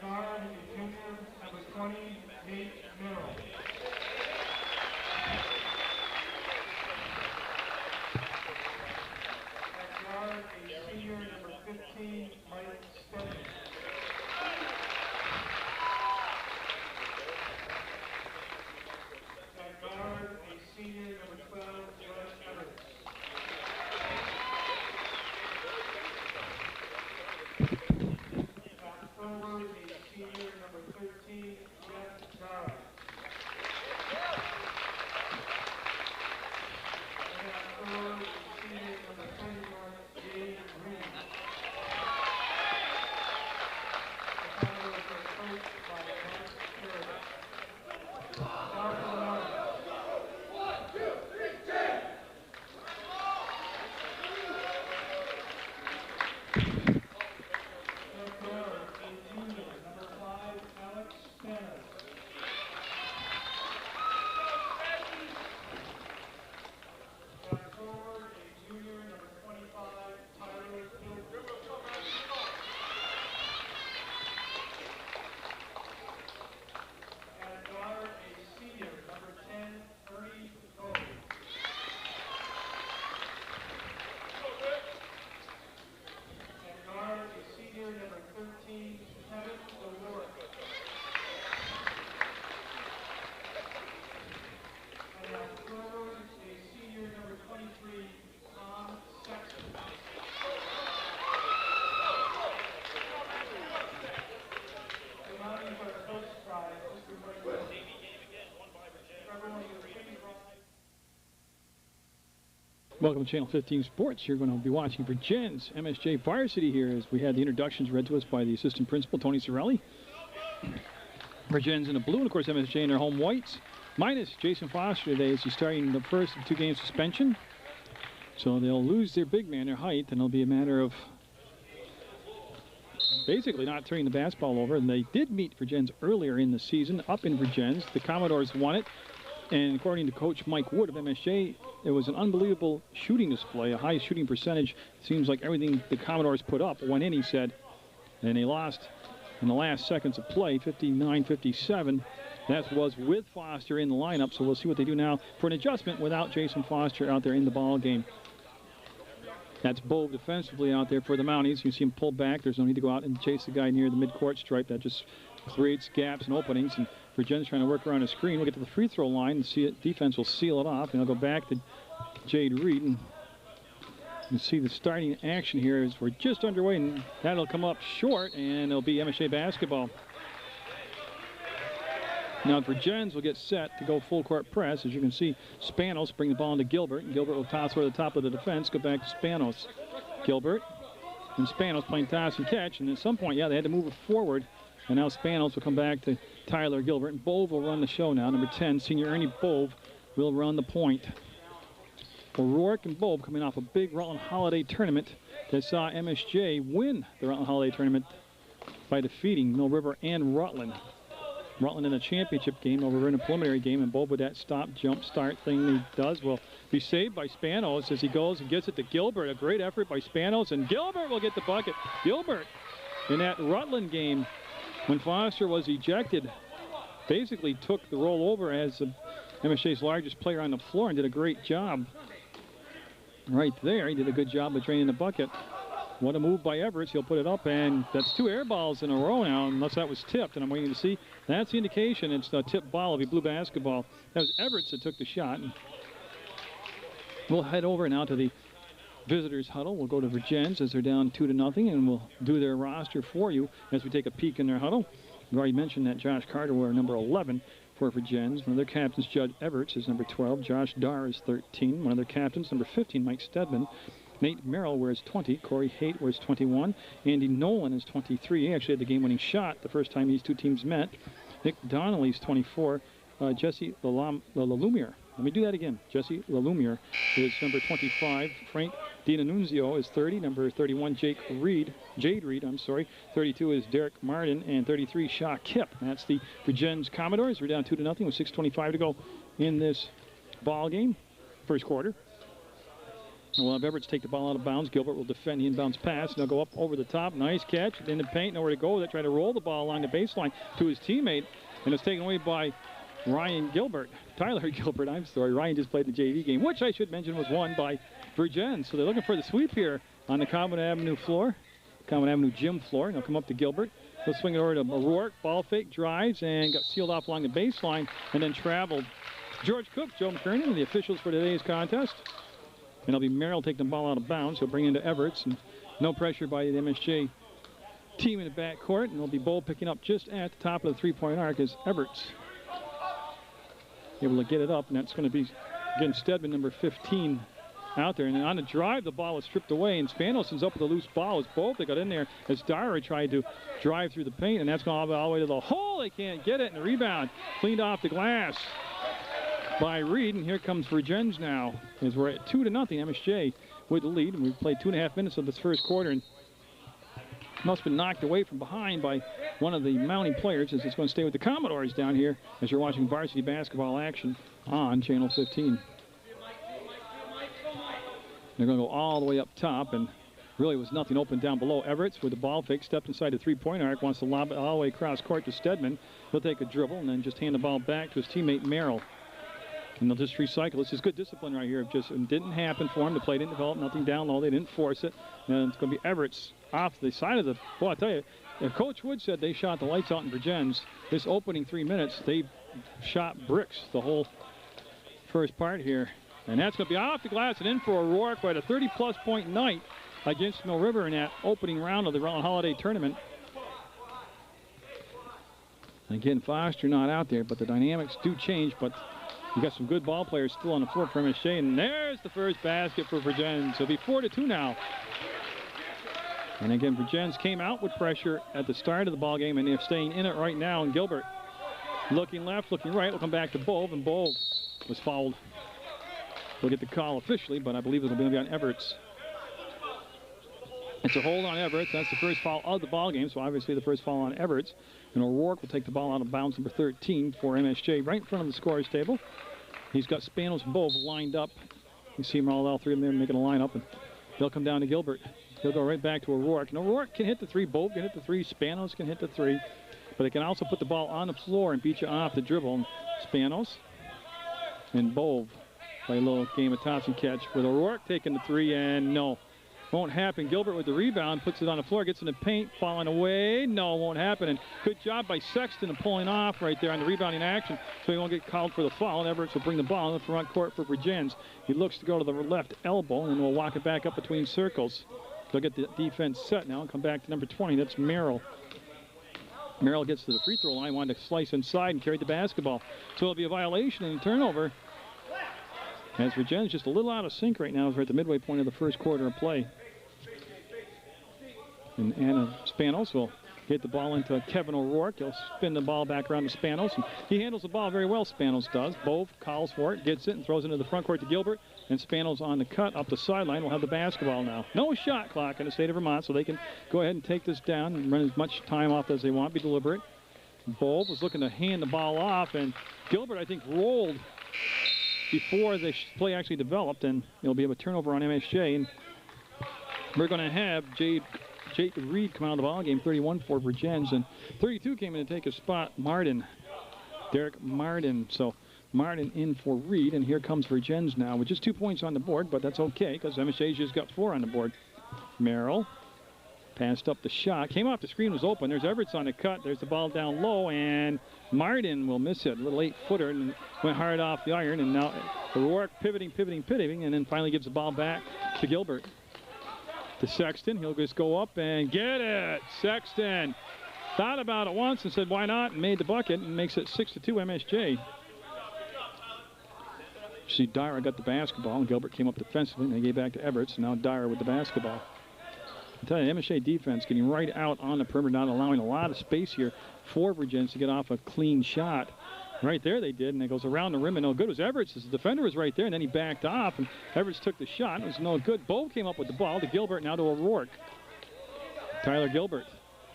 guard is junior, number 20, Nate Merrill. At guard is senior, number 15, Mike Stedman. At guard is senior, number 12, Wes Everett. Forward is senior number 13, Jeff Zara. And at forward is senior number 21, Jade Green. The Commodores are coached by Mark Carey. Dr. Lawrence. 1, 2, 3, 10. Welcome to Channel 15 Sports. You're going to be watching Vergennes MSJ Varsity here as we had the introductions read to us by the assistant principal, Tony Sorelli. Vergennes in the blue, and of course MSJ in their home whites. Minus Jason Foster today as he's starting the first of 2 game suspension. So they'll lose their big man, their height, and it'll be a matter of basically not turning the basketball over. And they did meet Vergennes earlier in the season up in Vergennes. The Commodores won it. And according to Coach Mike Wood of MSJ, it was an unbelievable shooting display, a high shooting percentage. Seems like everything the Commodores put up went in, he said. And they lost in the last seconds of play, 59-57. That was with Foster in the lineup, so we'll see what they do now for an adjustment without Jason Foster out there in the ball game. That's Bove defensively out there for the Mounties. You see him pull back. There's no need to go out and chase the guy near the midcourt stripe. That just creates gaps and openings. And Vergennes trying to work around a screen. We'll get to the free throw line and see it. Defense will seal it off. And I'll go back to Jade Reed. And you see the starting action here as we're just underway. And that'll come up short. And it'll be MSJ basketball. Now Vergennes will get set to go full court press. As you can see, Spanos bring the ball into Gilbert. And Gilbert will toss over the top of the defense. Go back to Spanos. Gilbert and Spanos playing toss and catch. And at some point, yeah, they had to move it forward. And now Spanos will come back to Tyler Gilbert. And Bove will run the show now. Number 10, senior Ernie Bove, will run the point. O'Rourke and Bove coming off a big Rutland Holiday tournament that saw MSJ win the Rutland Holiday tournament by defeating Mill River and Rutland. Rutland in a championship game over in a preliminary game, and Bove with that stop, jump, start thing he does will be saved by Spanos as he goes and gets it to Gilbert. A great effort by Spanos, and Gilbert will get the bucket. Gilbert, in that Rutland game, when Foster was ejected, basically took the role over as MSJ's largest player on the floor and did a great job right there. He did a good job of draining the bucket. What a move by Everett. He'll put it up, and that's 2 air balls in a row now, unless that was tipped, and I'm waiting to see. That's the indication it's a tipped ball of a blue basketball. That was Everett that took the shot. We'll head over now to the visitors' huddle. We'll go to Vergennes as they're down 2-0, and we'll do their roster for you as we take a peek in their huddle. We've already mentioned that Josh Carter wore number 11 for Vergennes. One of their captains, Judd Everts, is number 12. Josh Darr is 13. One of their captains, number 15, Mike Stedman. Nate Merrill wears 20. Corey Haight wears 21. Andy Nolan is 23. He actually had the game-winning shot the first time these two teams met. Nick Donnelly's 24. Jesse Lalumiere. Let me do that again. Jesse Lalumiere is number 25. Frank Dinanunzio is 30. Number 31, Jade Reed, 32 is Derek Martin, and 33, Shaw Kipp. That's the Vergennes Commodores. We're down 2-0 with 6:25 to go in this ball game, first quarter. We'll have Everett take the ball out of bounds. Gilbert will defend the inbounds pass. They'll go up over the top. Nice catch in the paint. Nowhere to go. They try to roll the ball along the baseline to his teammate, and it's taken away by Tyler Gilbert. I'm sorry. Ryan just played the JV game, which I should mention was won by Vergennes. So they're looking for the sweep here on the Common Avenue floor, Common Avenue gym floor. And they'll come up to Gilbert. He'll swing it over to O'Rourke. Ball fake, drives, and got sealed off along the baseline, and then traveled. George Cook, Joe McKernan, the officials for today's contest. And it'll be Merrill taking the ball out of bounds. He'll bring it into Everett. And no pressure by the MSJ team in the backcourt. And it'll be Bull picking up just at the top of the three-point arc as Everett's able to get it up. And that's going to be, again, Stedman, number 15, out there. And on the drive, the ball was stripped away. And Spanoson's up with a loose ball. As both they got in there as Dyer tried to drive through the paint. And that's going all the way to the hole. They can't get it. And the rebound cleaned off the glass by Reed, and here comes Vergennes now as we're at 2-0. MSJ with the lead, and we've played 2.5 minutes of this first quarter, and must have been knocked away from behind by one of the mounting players, as it's going to stay with the Commodores down here as you're watching varsity basketball action on Channel 15. They're going to go all the way up top, and really was nothing open down below. Everett with the ball fake, stepped inside the three-point arc, wants to lob it all the way across court to Stedman. He'll take a dribble and then just hand the ball back to his teammate Merrill. And they'll just recycle. This is good discipline right here. It didn't happen for him. The play didn't develop, nothing down low. They didn't force it. And it's going to be Everett's off the side of the, well, I tell you, if Coach Wood said they shot the lights out in Vergennes, this opening 3 minutes, they shot bricks the whole first part here. And that's going to be off the glass and in for O'Rourke by a 30-plus point night against Mill River in that opening round of the Round Holiday Tournament. And again, Foster not out there, but the dynamics do change, but you got some good ball players still on the floor for MSJ, and there's the first basket for Vergennes. It'll be 4-2 now. And again, Vergennes came out with pressure at the start of the ball game, and they're staying in it right now. And Gilbert looking left, looking right. Will come back to Bove, and Bove was fouled. We'll get the call officially, but I believe it'll be on Everett's. It's a hold on Everett. That's the first foul of the ball game, so obviously the first foul on Everett. And O'Rourke will take the ball out of bounds, number 13 for MSJ, right in front of the scorer's table. He's got Spanos and Bove lined up. You see them all three of them making a lineup, and they'll come down to Gilbert. He'll go right back to O'Rourke. And O'Rourke can hit the three, Bove can hit the three, Spanos can hit the three, but they can also put the ball on the floor and beat you off the dribble. And Spanos and Bove play a little game of toss and catch with O'Rourke taking the three, and no. Won't happen. Gilbert with the rebound, puts it on the floor, gets in the paint, falling away. No, won't happen. And good job by Sexton of pulling off right there on the rebounding action, so he won't get called for the foul. And Everett will bring the ball in the front court for Vergennes. He looks to go to the left elbow, and we'll walk it back up between circles. They'll get the defense set now and come back to number 20. That's Merrill. Merrill gets to the free throw line, wanted to slice inside and carry the basketball. So it'll be a violation and a turnover. As Vergennes just a little out of sync right now as we're at the midway point of the first quarter of play. And Anna Spanos will get the ball into Kevin O'Rourke. He'll spin the ball back around to Spanos. And he handles the ball very well, Spanos does. Bove calls for it, gets it, and throws it into the front court to Gilbert. And Spanos on the cut up the sideline will have the basketball now. No shot clock in the state of Vermont, so they can go ahead and take this down and run as much time off as they want, be deliberate. Bove was looking to hand the ball off, and Gilbert, I think, rolled before the play actually developed, and it'll be a turnover on MSJ. And we're going to have Jake Reed come out of the ball game, 31 for Vergennes, and 32 came in to take his spot, Derek Martin. So Martin in for Reed, and here comes Vergennes now with just 2 points on the board, but that's okay because MSJ's just got 4 on the board. Merrill passed up the shot, came off the screen, was open. There's Everett's on the cut. There's the ball down low, and Martin will miss it. A little 8-footer, and went hard off the iron. And now O'Rourke pivoting, and then finally gives the ball back to Gilbert. To Sexton, he'll just go up and get it. Sexton thought about it once and said, why not? And made the bucket and makes it 6-2 MSJ. You see Dyer got the basketball, and Gilbert came up defensively, and they gave back to Everett. So now Dyer with the basketball. I tell you, MSJ defense getting right out on the perimeter, not allowing a lot of space here for Vergennes to get off a clean shot. Right there they did, and it goes around the rim, and no good. It was Everett's. The defender was right there, and then he backed off, and Everett's took the shot. It was no good. Bove came up with the ball to Gilbert, now to O'Rourke. Tyler Gilbert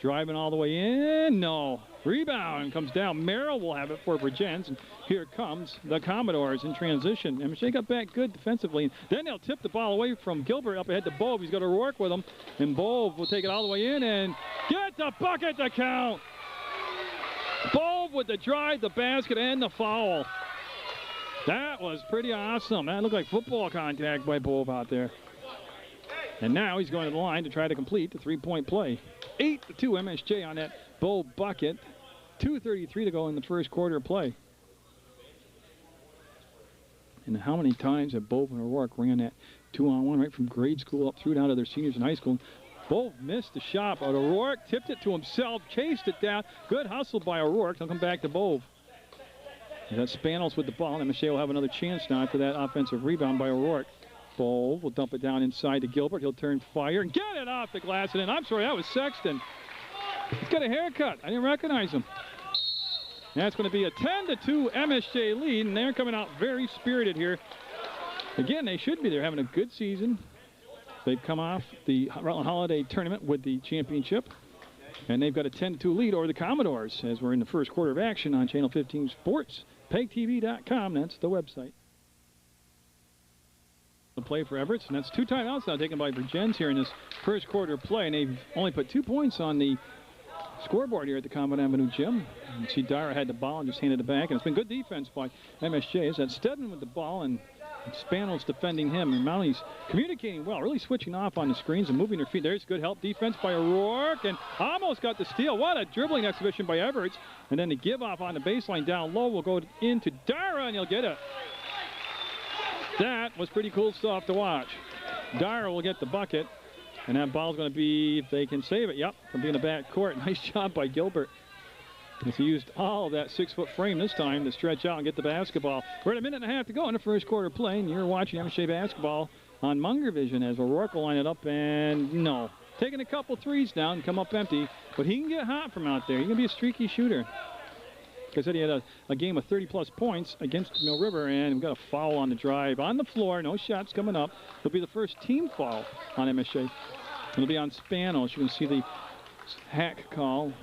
Driving all the way in. No. Rebound comes down. Merrill will have it for Vergennes. And here comes the Commodores in transition. MSJ got back good defensively. Then they'll tip the ball away from Gilbert up ahead to Bove. He's got O'Rourke with him. And Bove will take it all the way in and get the bucket to count. Bove with the drive, the basket, and the foul. That was pretty awesome. That looked like football contact by Bove out there. And now he's going to the line to try to complete the three-point play. 8-2 MSJ on that Bove bucket. 2:33 to go in the first quarter of play. And how many times have Bove and O'Rourke ran that 2-on-1 right from grade school up through down to their seniors in high school? Bove missed the shot, but O'Rourke tipped it to himself, chased it down. Good hustle by O'Rourke. He'll come back to Bove. That's Spanos with the ball. MSJ will have another chance now after that offensive rebound by O'Rourke. Bove will dump it down inside to Gilbert. He'll turn fire and get it off the glass. And I'm sorry, that was Sexton. He's got a haircut. I didn't recognize him. That's going to be a 10-2 MSJ lead, and they're coming out very spirited here. Again, they should be. They're having a good season. They've come off the Rutland Holiday Tournament with the championship, and they've got a 10-2 lead over the Commodores as we're in the first quarter of action on Channel 15 Sports. PEGTV.com, that's the website. The play for Everett, and that's 2 timeouts now taken by Vergennes here in this first quarter play, and they've only put 2 points on the scoreboard here at the Common Avenue Gym. You see Dara had the ball and just handed it back, and it's been good defense by MSJ. That's Stedman with the ball, and Spanos defending him. And Mounties communicating well, really switching off on the screens and moving their feet. There's good help defense by O'Rourke, and almost got the steal. What a dribbling exhibition by Everett. And then the give off on the baseline down low will go into Dara, and he'll get it. That was pretty cool stuff to watch. Dara will get the bucket, and that ball's going to be, if they can save it, yep, from being a back court. Nice job by Gilbert. He used all of that 6-foot frame this time to stretch out and get the basketball. We're at a minute and a half to go in the first quarter play, and you're watching MSJ basketball on Munger Vision as O'Rourke will line it up, and no. Taking a couple threes down and come up empty, but he can get hot from out there. He can be a streaky shooter. Like I said, he had a game of 30-plus points against Mill River, and we've got a foul on the drive. On the floor, no shots coming up. It'll be the first team foul on MSJ. It'll be on Spanos. You can see the hack call.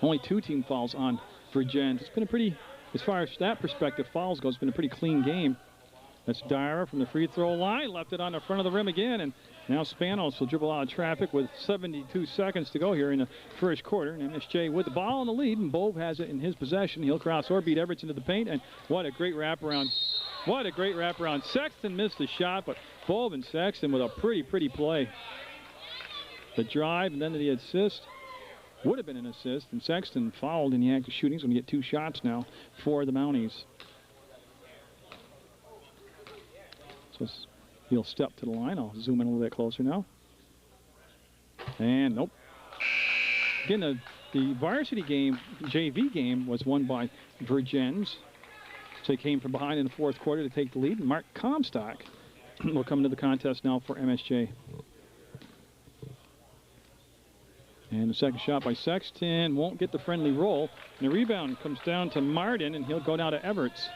Only 2 team fouls on Vergennes. It's been a pretty, as far as that perspective fouls go, it's been a pretty clean game. That's Dara from the free throw line. Left it on the front of the rim again, and now Spanos will dribble out of traffic with 72 seconds to go here in the first quarter. And MSJ with the ball in the lead, and Bove has it in his possession. He'll cross or beat Everett into the paint, and what a great wraparound. What a great wraparound. Sexton missed the shot, but Bove and Sexton with a pretty play. The drive and then the assist. Would have been an assist, and Sexton fouled in the act of shooting. He's going to get 2 shots now for the Mounties. So he'll step to the line. I'll zoom in a little bit closer now. And nope. Again, the varsity game, JV game, was won by Vergennes. So he came from behind in the fourth quarter to take the lead. And Mark Comstock will come into the contest now for MSJ. And the second shot by Sexton won't get the friendly roll. And the rebound comes down to Martin, and he'll go down to Everts.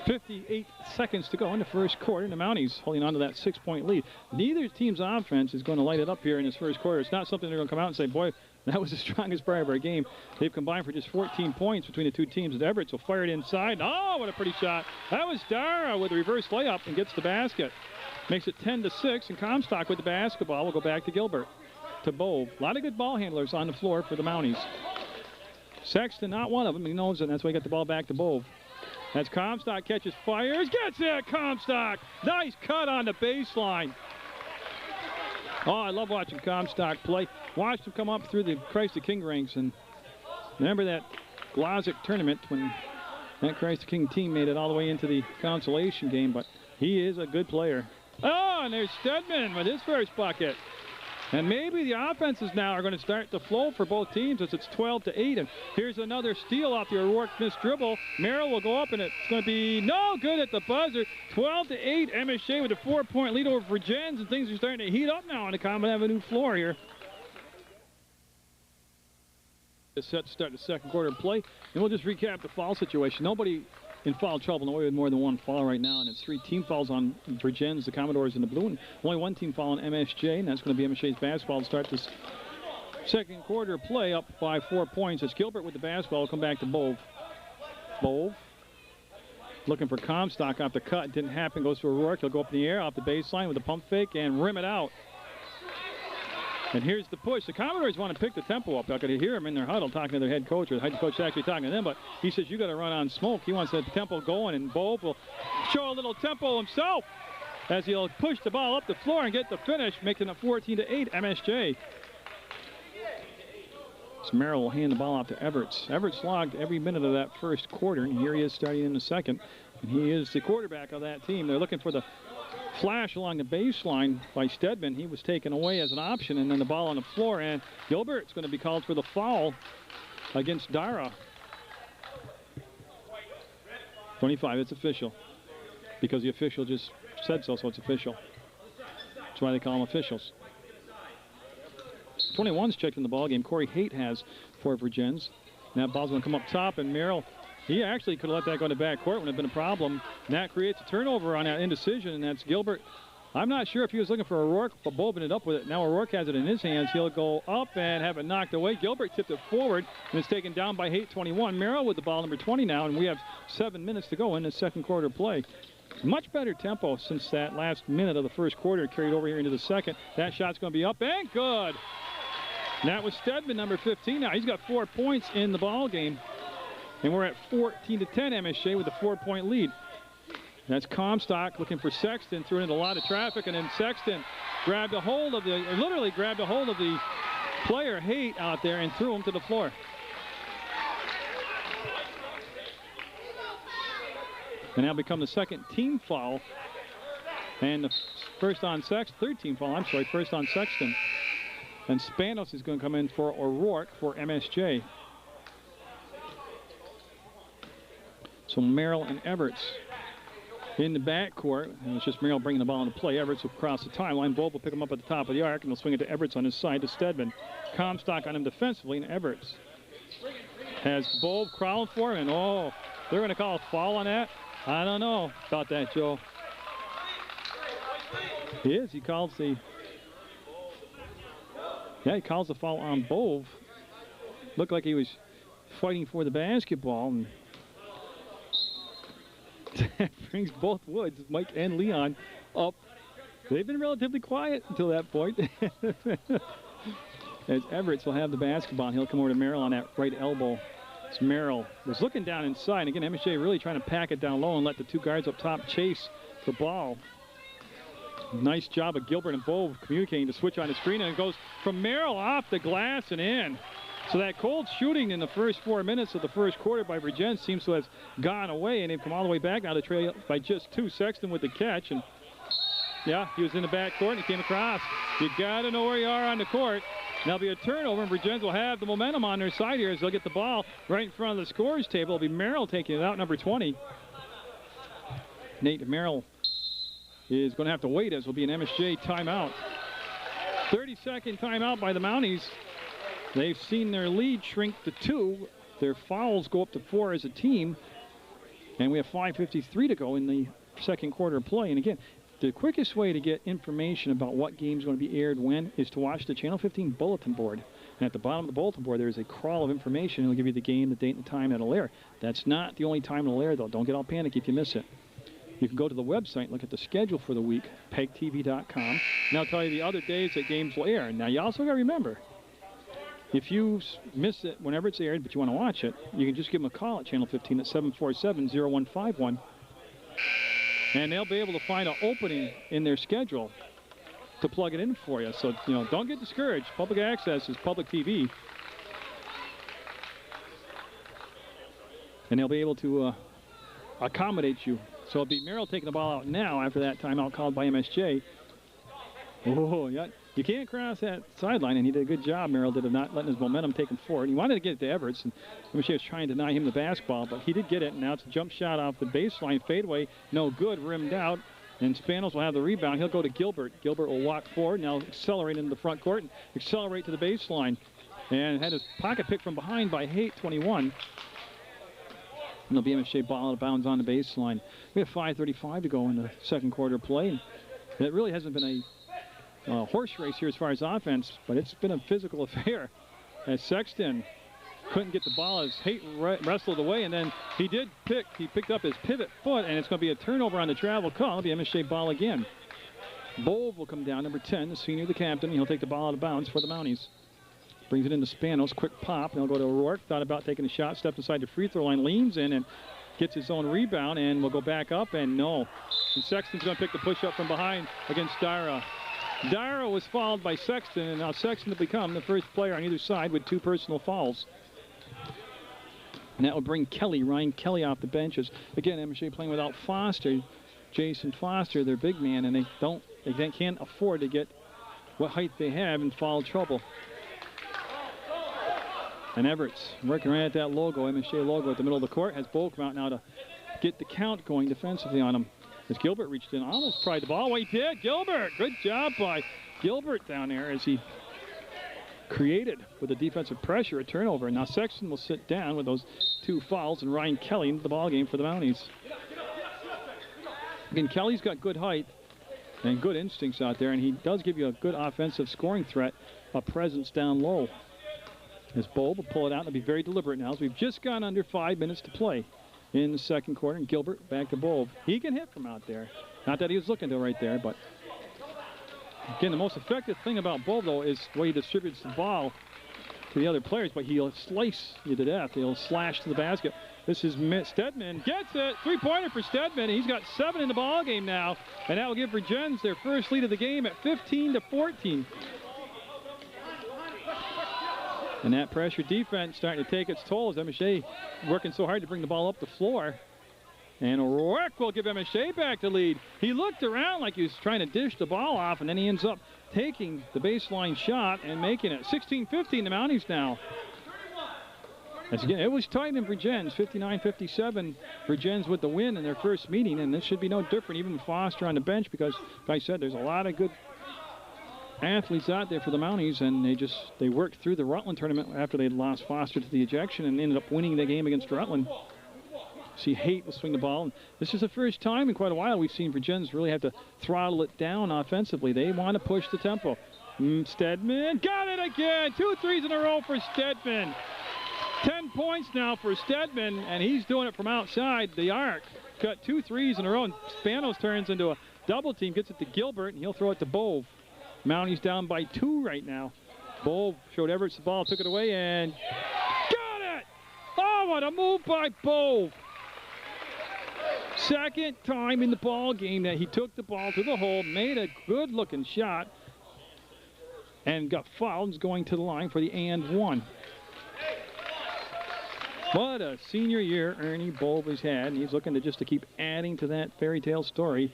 58 seconds to go in the first quarter. The Mounties holding on to that 6-point lead. Neither team's offense is going to light it up here in this first quarter. It's not something they're going to come out and say, boy, that was the strongest part of our game. They've combined for just 14 points between the 2 teams. And Everts will fire it inside. Oh, what a pretty shot. That was Dara with a reverse layup and gets the basket. Makes it 10-6, and Comstock with the basketball will go back to Gilbert. To Bove. A lot of good ball handlers on the floor for the Mounties. Sexton, not one of them. He knows it, and that's why he got the ball back to Bove. That's Comstock, catches, fires, gets it, Comstock. Nice cut on the baseline. Oh, I love watching Comstock play. Watched him come up through the Christ the King ranks, and remember that Glossic tournament when that Christ the King team made it all the way into the consolation game, but he is a good player. Oh, and there's Stedman with his first bucket. And maybe the offenses now are going to start to flow for both teams as it's 12-8. And here's another steal off the O'Rourke missed dribble. Merrill will go up, and it's going to be no good at the buzzer. 12-8, MSJ with a 4-point lead over Vergennes, and things are starting to heat up now on the Common Avenue floor here. It's set to start the second quarter of play, and we'll just recap the foul situation. Nobody in foul trouble, no, we had more than 1 foul right now, and it's 3 team fouls on Vergennes, the Commodores in the blue, and only 1 team foul on MSJ, and that's going to be MSJ's basketball to start this Second quarter play up by 4 points. It's Gilbert with the basketball. Come back to Bove. Bove looking for Comstock off the cut. Didn't happen. Goes to O'Rourke. He'll go up in the air off the baseline with a pump fake and rim it out. And here's the push. The Commodores want to pick the tempo up. I could hear them in their huddle talking to their head coach, or the head coach actually talking to them, but he says you got to run on smoke. He wants the tempo going, and Bove will show a little tempo himself as he'll push the ball up the floor and get the finish, making it 14-8 MSJ. So Merrill will hand the ball off to Everts. Everts logged every minute of that first quarter, and here he is starting in the second. And he is the quarterback of that team. They're looking for the flash along the baseline by Stedman. He was taken away as an option, and then the ball on the floor, and Gilbert's going to be called for the foul against Dara. 25, it's official. Because the official just said so, so it's official. That's why they call them officials. 21's checked in the ball game. Corey Haight has for Vergennes. And that ball's going to come up top, and Merrill, he actually could have let that go in the back court when it had been a problem. And that creates a turnover on that indecision, and that's Gilbert. I'm not sure if he was looking for O'Rourke, but Bob ended up with it. Now O'Rourke has it in his hands. He'll go up and have it knocked away. Gilbert tipped it forward, and it's taken down by Haight, 21. Merrill with the ball, number 20 now, and we have 7 minutes to go in the second quarter play. Much better tempo since that last minute of the first quarter carried over here into the second. That shot's going to be up and good. And that was Stedman, number 15 now. He's got 4 points in the ball game. And we're at 14-10 MSJ with a 4-point lead. That's Comstock looking for Sexton, threw into a lot of traffic, and then Sexton grabbed a hold of literally grabbed a hold of the player Haight out there and threw him to the floor. And that'll become the second team foul. And the first on Sexton, third team foul, I'm sorry, first on Sexton. And Spanos is going to come in for O'Rourke for MSJ. So Merrill and Everts in the backcourt. And it's just Merrill bringing the ball into play. Everts will cross the timeline. Bob will pick him up at the top of the arc, and he'll swing it to Everts on his side to Stedman. Comstock on him defensively, and Everts has Bob crawling for him. And oh, they're going to call a foul on that? I don't know about that, Joe. He is. He calls the... Yeah, he calls the foul on Bove. Looked like he was fighting for the basketball. And that brings both Woods, Mike and Leon, up. They've been relatively quiet until that point. As Everts will have the basketball, and he'll come over to Merrill on that right elbow. It's Merrill was looking down inside. Again, MSJ really trying to pack it down low and let the two guards up top chase the ball. Nice job of Gilbert and Bove communicating to switch on the screen, and it goes from Merrill off the glass and in. So that cold shooting in the first 4 minutes of the first quarter by Vergennes seems to have gone away, and they've come all the way back now to trail by just 2. Sexton with the catch, and yeah, he was in the backcourt and he came across. You got to know where you are on the court. Now it'll be a turnover, and Vergennes will have the momentum on their side here as they'll get the ball right in front of the scorer's table. It'll be Merrill taking it out, number 20. Nate Merrill is going to have to wait, as will be an MSJ timeout. 30-second timeout by the Mounties. They've seen their lead shrink to 2. Their fouls go up to 4 as a team. And we have 5:53 to go in the second quarter play. And again, the quickest way to get information about what game's going to be aired when is to watch the Channel 15 bulletin board. And at the bottom of the bulletin board, there's a crawl of information. It'll give you the game, the date, and the time it'll air. That's not the only time it'll air, though. Don't get all panicked if you miss it. You can go to the website, look at the schedule for the week, PEGTV.com, and I'll tell you the other days that games will air. Now, you also got to remember, if you miss it whenever it's aired, but you want to watch it, you can just give them a call at Channel 15 at 747-0151, and they'll be able to find an opening in their schedule to plug it in for you. So, you know, don't get discouraged. Public access is public TV. And they'll be able to accommodate you. So it'll be Merrill taking the ball out now after that timeout called by MSJ. Oh, yeah. You can't cross that sideline, and he did a good job, Merrill did, of not letting his momentum take him forward. He wanted to get it to Everts, and MSJ was trying to deny him the basketball, but he did get it, and now it's a jump shot off the baseline, fadeaway, no good, rimmed out, and Spanos will have the rebound. He'll go to Gilbert. Gilbert will walk forward, now accelerate into the front court, and accelerate to the baseline, and had his pocket picked from behind by Haight, 21. And there'll be MSJ ball out of bounds on the baseline. We have 5:35 to go in the second quarter play. And it really hasn't been horse race here as far as offense, but it's been a physical affair as Sexton couldn't get the ball as Haight wrestled away, and then he picked up his pivot foot, and it's going to be a turnover on the travel call. It'll be MSJ ball again. Bove will come down, number 10, the senior, the captain. He'll take the ball out of bounds for the Mounties. Brings it into Spanos, quick pop, and he'll go to O'Rourke. Thought about taking a shot, steps inside the free throw line, leans in, and gets his own rebound, and will go back up, and no. And Sexton's going to pick the push up from behind against Dyra. Dyra was fouled by Sexton, and now Sexton will become the first player on either side with 2 personal fouls. And that will bring Ryan Kelly off the benches. Again, MSJ playing without Foster, Jason Foster, their big man, and they can't afford to get what height they have in foul trouble. And Everett's working right at that logo, MSJ logo at the middle of the court. Has Bove come out now to get the count going defensively on him. As Gilbert reached in, almost pried the ball. Well, he did. Gilbert, good job by Gilbert down there as he created with the defensive pressure a turnover. And now Sexton will sit down with those 2 fouls, and Ryan Kelly into the ballgame for the Mounties. Again, Kelly's got good height and good instincts out there, and he does give you a good offensive scoring threat, a presence down low. As Bove will pull it out and be very deliberate now, as we've just gone under 5 minutes to play in the second quarter. And Gilbert back to Bove. He can hit from out there. Not that he was looking to right there, but again, the most effective thing about Bove, though, is the way he distributes the ball to the other players, but he'll slice you to death. He'll slash to the basket. This is Stedman. Gets it. 3-pointer for Stedman. He's got 7 in the ball game now, and that will give Vergennes their first lead of the game at 15-14. And that pressure defense starting to take its toll as MSJ working so hard to bring the ball up the floor. And O'Rourke will give MSJ back the lead. He looked around like he was trying to dish the ball off, and then he ends up taking the baseline shot and making it. 16-15 the Mounties now. As again, it was tight in Vergennes, 59-57. Vergennes with the win in their first meeting, and this should be no different, even with Foster on the bench, because, like I said, there's a lot of good athletes out there for the Mounties, and they worked through the Rutland tournament after they lost Foster to the ejection and ended up winning the game against Rutland. See, Haight will swing the ball. And this is the first time in quite a while we've seen Vergennes really have to throttle it down offensively. They want to push the tempo. Stedman got it again. 2 threes in a row for Stedman. 10 points now for Stedman, and he's doing it from outside the arc. Got 2 threes in a row, and Spanos turns into a double team, gets it to Gilbert, and he'll throw it to Bove. Mounties down by 2 right now. Bove showed Everett the ball, took it away, and got it! Oh, what a move by Bove. Second time in the ball game that he took the ball to the hole, made a good-looking shot, and got fouled, going to the line for the and 1. What a senior year Ernie Bove has had, and he's looking to keep adding to that fairy tale story.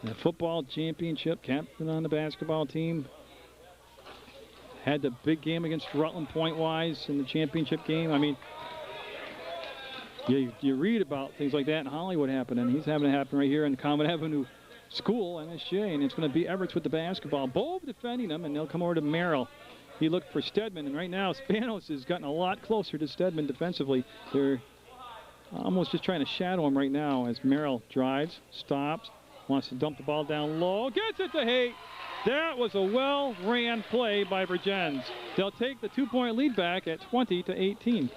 The football championship, captain on the basketball team. Had the big game against Rutland point-wise in the championship game. I mean, you read about things like that in Hollywood happening. He's having it happen right here in the Common Avenue School, MSJ, and it's going to be Everett with the basketball. Bove defending him, and they'll come over to Merrill. He looked for Stedman, and right now Spanos has gotten a lot closer to Stedman defensively. They're almost just trying to shadow him right now as Merrill drives, stops, wants to dump the ball down low, gets it to Haight. That was a well-ran play by Vergennes. They'll take the 2-point lead back at 20-18.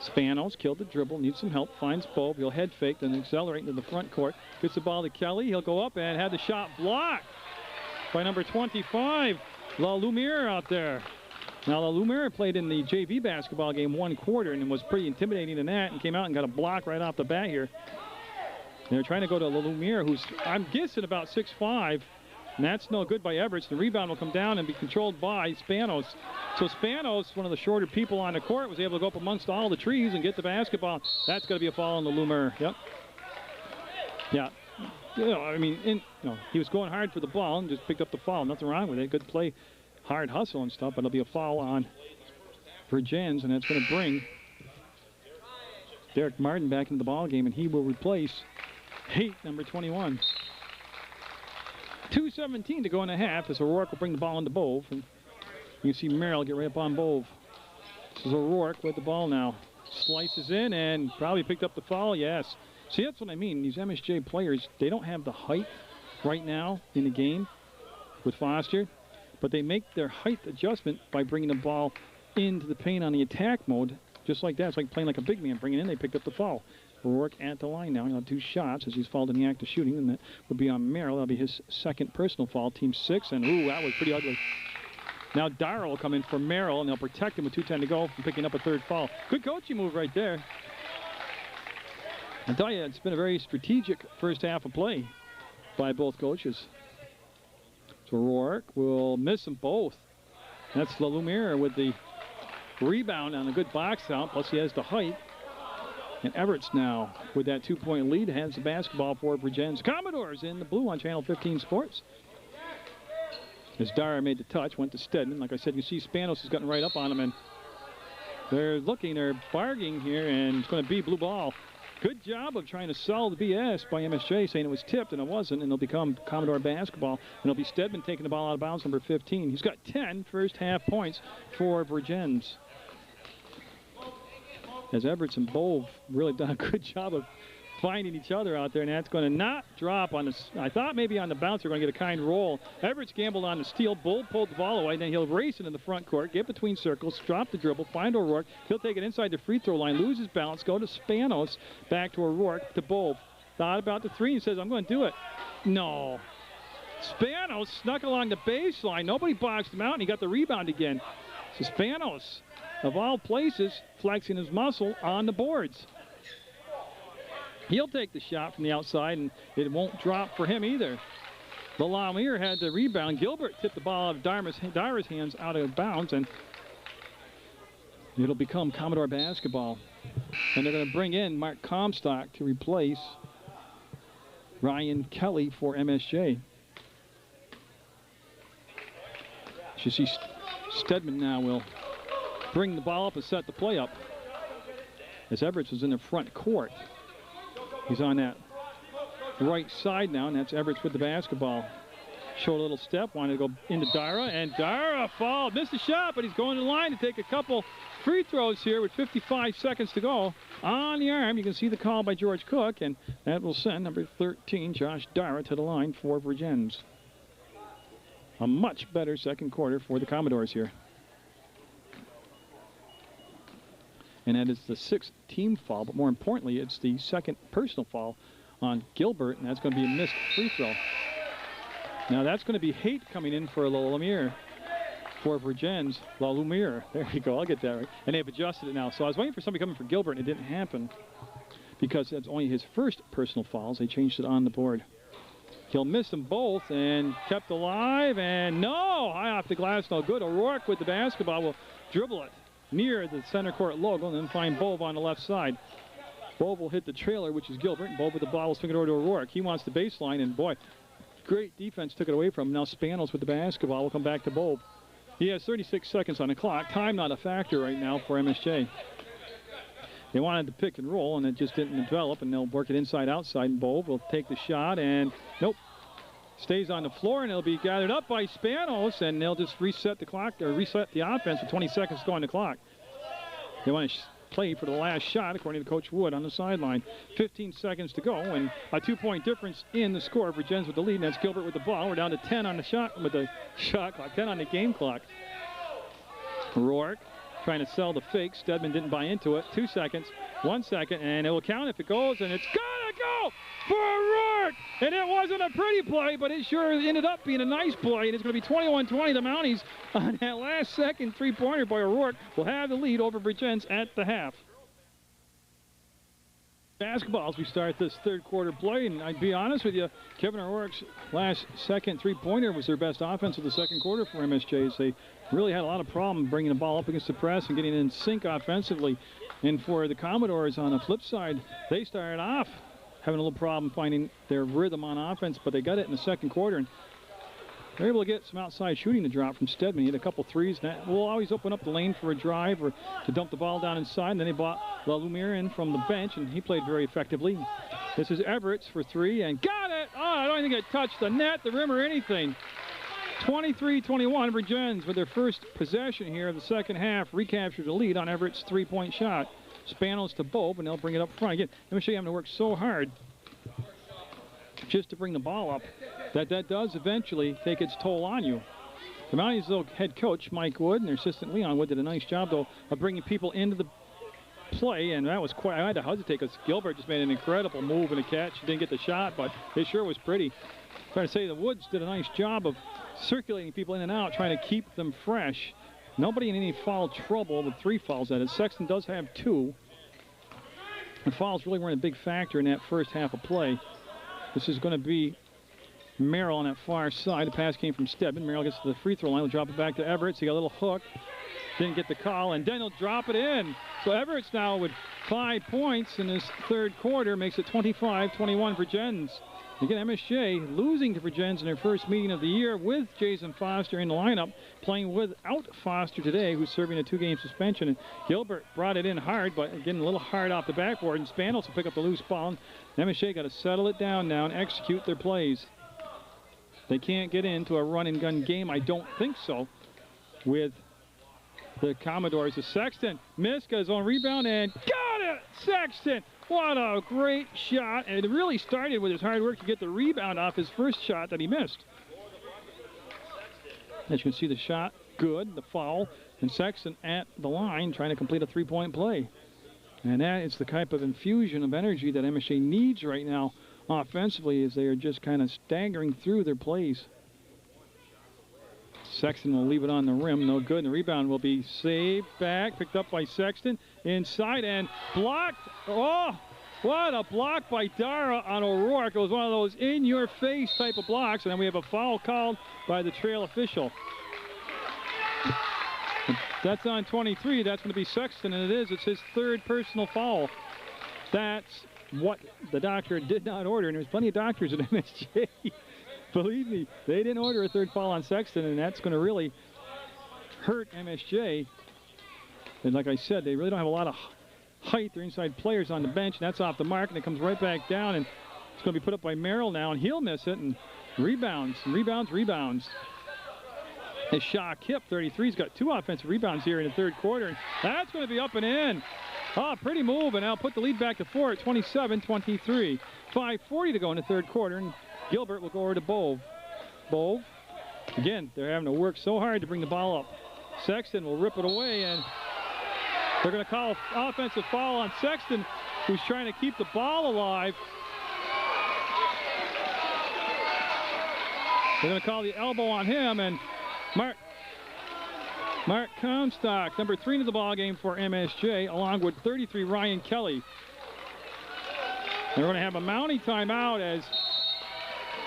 Spanos killed the dribble, needs some help, finds Bove. He'll head fake, then accelerate into the front court. Gets the ball to Kelly. He'll go up and had the shot blocked by number 25, La Lumiere out there. Now, La Lumiere played in the JV basketball game 1 quarter and was pretty intimidating in that, and came out and got a block right off the bat here. They're trying to go to La Lumiere, who's, I'm guessing, about 6'5", and that's no good by Everett. The rebound will come down and be controlled by Spanos. So Spanos, one of the shorter people on the court, was able to go up amongst all the trees and get the basketball. That's going to be a foul on La Lumiere. Yep. Yeah. I mean, he was going hard for the ball and just picked up the foul. Nothing wrong with it. Good play, hard hustle and stuff, but it'll be a foul on Vergennes, and that's going to bring Derek Martin back into the ball game, and he will replace Haight, number 21. 2:17 to go in the half as O'Rourke will bring the ball into Bove, and you can see Merrill get right up on Bove. This is O'Rourke with the ball now. Slices in and probably picked up the foul, yes. See, that's what I mean. These MSJ players, they don't have the height right now in the game with Foster, but they make their height adjustment by bringing the ball into the paint on the attack mode, just like that. It's like playing like a big man. Bringing it in, they picked up the foul. O'Rourke at the line now. He'll have 2 shots as he's fouled in the act of shooting, and that would be on Merrill. That'll be his second personal foul, team 6, and ooh, that was pretty ugly. Now Dara will come in for Merrill, and they'll protect him with 2:10 to go from picking up a 3rd foul. Good coaching move right there. I tell you, it's been a very strategic first half of play by both coaches. So O'Rourke will miss them both. That's LaLumiere with the rebound on a good box out, plus he has the height. And Everett's now, with that 2-point lead, has the basketball for Vergennes. Commodores in the blue on Channel 15 Sports. As Dara made the touch, went to Stedman. Like I said, you see Spanos has gotten right up on him, and they're bargaining here, and it's going to be blue ball. Good job of trying to sell the BS by MSJ, saying it was tipped, and it wasn't, and it'll become Commodore basketball. And it'll be Stedman taking the ball out of bounds, number 15. He's got 10 first half points for Vergennes. As Everett and Bove really done a good job of finding each other out there, and that's going to not drop on the. I thought maybe on the bounce they're going to get a kind roll. Everett's gambled on the steal. Bull pulled the ball away, then he'll race it in the front court, get between circles, drop the dribble, find O'Rourke. He'll take it inside the free throw line, lose his balance, go to Spanos, back to O'Rourke, to Bove. Thought about the 3 and says, I'm going to do it. No. Spanos snuck along the baseline. Nobody boxed him out, and he got the rebound again. So Spanos, of all places, flexing his muscle on the boards. He'll take the shot from the outside, and it won't drop for him either. LaLumiere had the rebound. Gilbert tipped the ball out of Dyer's hands out of bounds, and it'll become Commodore basketball. And they're going to bring in Mark Comstock to replace Ryan Kelly for MSJ. You see Stedman now will bring the ball up and set the play up. As Everett was in the front court. He's on that right side now, and that's Everett with the basketball. Showed a little step, wanted to go into Dara, and Dara fouled. Missed the shot, but he's going to the line to take a couple free throws here with 55 seconds to go. On the arm, you can see the call by George Cook, and that will send number 13, Josh Dara, to the line for Vergennes. A much better second quarter for the Commodores here. And that is the 6th team foul, but more importantly, it's the 2nd personal foul on Gilbert, and that's going to be a missed free throw. Now that's going to be Haight coming in for LaLumiere for Vergennes. LaLumiere, there you go, I'll get that right. And they've adjusted it now. So I was waiting for somebody coming for Gilbert, and it didn't happen because that's only his first personal fouls. They changed it on the board. He'll miss them both and kept alive, and no, high off the glass, no good. O'Rourke with the basketball will dribble it near the center court logo, and then find Bove on the left side. Bove will hit the trailer, which is Gilbert, and Bove with the ball will swing it over to O'Rourke. He wants the baseline, and boy, great defense took it away from him. Now Spanos with the basketball will come back to Bove. He has 36 seconds on the clock. Time not a factor right now for MSJ. They wanted to pick and roll, and it just didn't develop, and they'll work it inside-outside, and Bove will take the shot, and nope. Stays on the floor, and it'll be gathered up by Spanos, and they'll just reset the clock, or reset the offense with 20 seconds to go on the clock. They want to play for the last shot, according to Coach Wood on the sideline. 15 seconds to go, and a 2-point difference in the score. Vergennes with the lead, and that's Gilbert with the ball. We're down to 10 on the shot, with the shot clock, 10 on the game clock. O'Rourke trying to sell the fake. Stedman didn't buy into it. 2 seconds, 1 second, and it will count if it goes, and it's gotta go for O'Rourke! And it wasn't a pretty play, but it sure ended up being a nice play, and it's going to be 21-20. The Mounties on that last second three-pointer by O'Rourke will have the lead over Vergennes at the half. Basketball as we start this third quarter play, and I'd be honest with you, Kevin O'Rourke's last second three-pointer was their best offense of the second quarter for MSJ. They really had a lot of problem bringing the ball up against the press and getting in sync offensively. And for the Commodores on the flip side, they started off having a little problem finding their rhythm on offense, but they got it in the second quarter, and they're able to get some outside shooting to drop from Stedman. He had a couple threes, and that will always open up the lane for a drive or to dump the ball down inside. And then they brought LaLumiere in from the bench, and he played very effectively. This is Everett's for 3, and got it! Oh, I don't think it touched the net, the rim, or anything. 23-21, Vergennes with their first possession here of the second half recaptured the lead on Everett's three-point shot. Spanos to Bob, and they'll bring it up front. Again, MSJ having to work so hard just to bring the ball up that does eventually take its toll on you. The Mounties' little head coach, Mike Wood, and their assistant, Leon Wood, did a nice job, though, of bringing people into the play, and that was quite, I had to hesitate because Gilbert just made an incredible move and a catch. Didn't get the shot, but it sure was pretty. I'm trying to say the Woods did a nice job of circulating people in and out, trying to keep them fresh. Nobody in any foul trouble with 3 fouls. That is, Sexton does have 2. The fouls really weren't a big factor in that first half of play. This is going to be Merrill on that far side. The pass came from Stedman. Merrill gets to the free throw line. He'll drop it back to Everett. So he got a little hook. Didn't get the call, and then he'll drop it in. So Everett's now with 5 points in his third quarter, makes it 25-21 for Vergennes. Again, MSJ losing to Vergennes in their first meeting of the year with Jason Foster in the lineup, playing without Foster today, who's serving a 2-game suspension. And Gilbert brought it in hard, but again, a little hard off the backboard, and Spanos will pick up the loose ball. And MSJ got to settle it down now and execute their plays. They can't get into a run-and-gun game, I don't think so, with the Commodores. The Sexton missed, got his own rebound, and got it! Sexton! What a great shot. And it really started with his hard work to get the rebound off his first shot that he missed. As you can see, the shot, good, the foul, and Sexton at the line trying to complete a 3-point play. And that is the type of infusion of energy that MSJ needs right now offensively, as they are just kind of staggering through their plays. Sexton will leave it on the rim, no good. And the rebound will be saved back, picked up by Sexton, inside and blocked. Oh, what a block by Dara on O'Rourke. It was one of those in-your-face type of blocks, and then we have a foul called by the trail official. That's on 23. That's going to be Sexton, and it is. It's his 3rd personal foul. That's what the doctor did not order, and there's plenty of doctors at MSJ. Believe me, they didn't order a 3rd foul on Sexton, and that's going to really hurt MSJ. And like I said, they really don't have a lot of height. They're inside players on the bench, and that's off the mark, and it comes right back down, and it's going to be put up by Merrill now, and he'll miss it, and rebounds, and rebounds. As Shaw Kip, 33's got 2 offensive rebounds here in the third quarter, and that's going to be up and in. Oh, pretty move, and now put the lead back to 4 at 27-23. 5:40 to go in the third quarter, and Gilbert will go over to Bove. Bove, again, they're having to work so hard to bring the ball up. Sexton will rip it away, and they're going to call offensive foul on Sexton, who's trying to keep the ball alive. They're going to call the elbow on him, and Mark Comstock, number 3 into the ball game for MSJ, along with 33 Ryan Kelly. They're going to have a Mountie timeout as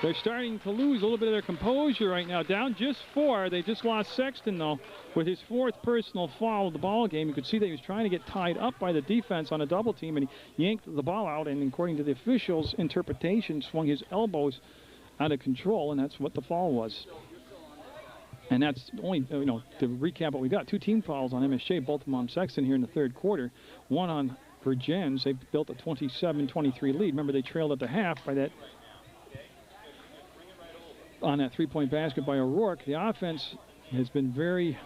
they're starting to lose a little bit of their composure right now. Down just 4. They just lost Sexton, though, with his 4th personal foul of the ball game. You could see that he was trying to get tied up by the defense on a double team, and he yanked the ball out, and according to the officials' interpretation, swung his elbows out of control, and that's what the foul was. And that's only, to recap what we got, 2 team fouls on MSJ, both of them on Sexton here in the third quarter. 1 on Vergennes. They've built a 27-23 lead. Remember, they trailed at the half by that, on that 3-point basket by O'Rourke. The offense has been very,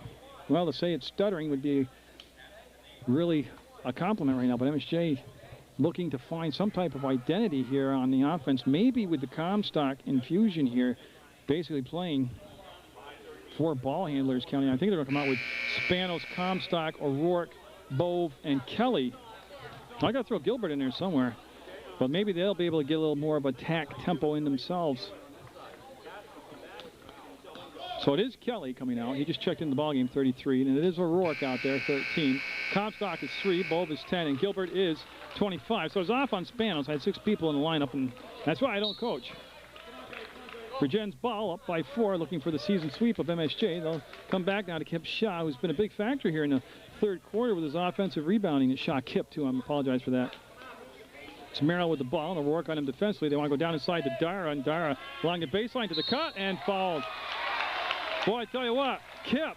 well, to say it's stuttering would be really a compliment right now, but MSJ looking to find some type of identity here on the offense, maybe with the Comstock infusion here, basically playing 4 ball handlers counting. I think they're going to come out with Spanos, Comstock, O'Rourke, Bove, and Kelly. I got to throw Gilbert in there somewhere, but maybe they'll be able to get a little more of attack tempo in themselves. So it is Kelly coming out. He just checked in the ballgame, 33, and it is O'Rourke out there, 13. Comstock is 3, Bove is 10, and Gilbert is 25. So it's off on Spanos. I had 6 people in the lineup, and that's why I don't coach. Vergennes ball up by 4, looking for the season sweep of MSJ. They'll come back now to Kip Shaw, who's been a big factor here in the third quarter with his offensive rebounding. It's Shaw Kip, too. I apologize for that. It's Merrill with the ball, and they'll work on him defensively. They want to go down inside to Dara, and Dara along the baseline to the cut, and fouled. Boy, I tell you what, Kip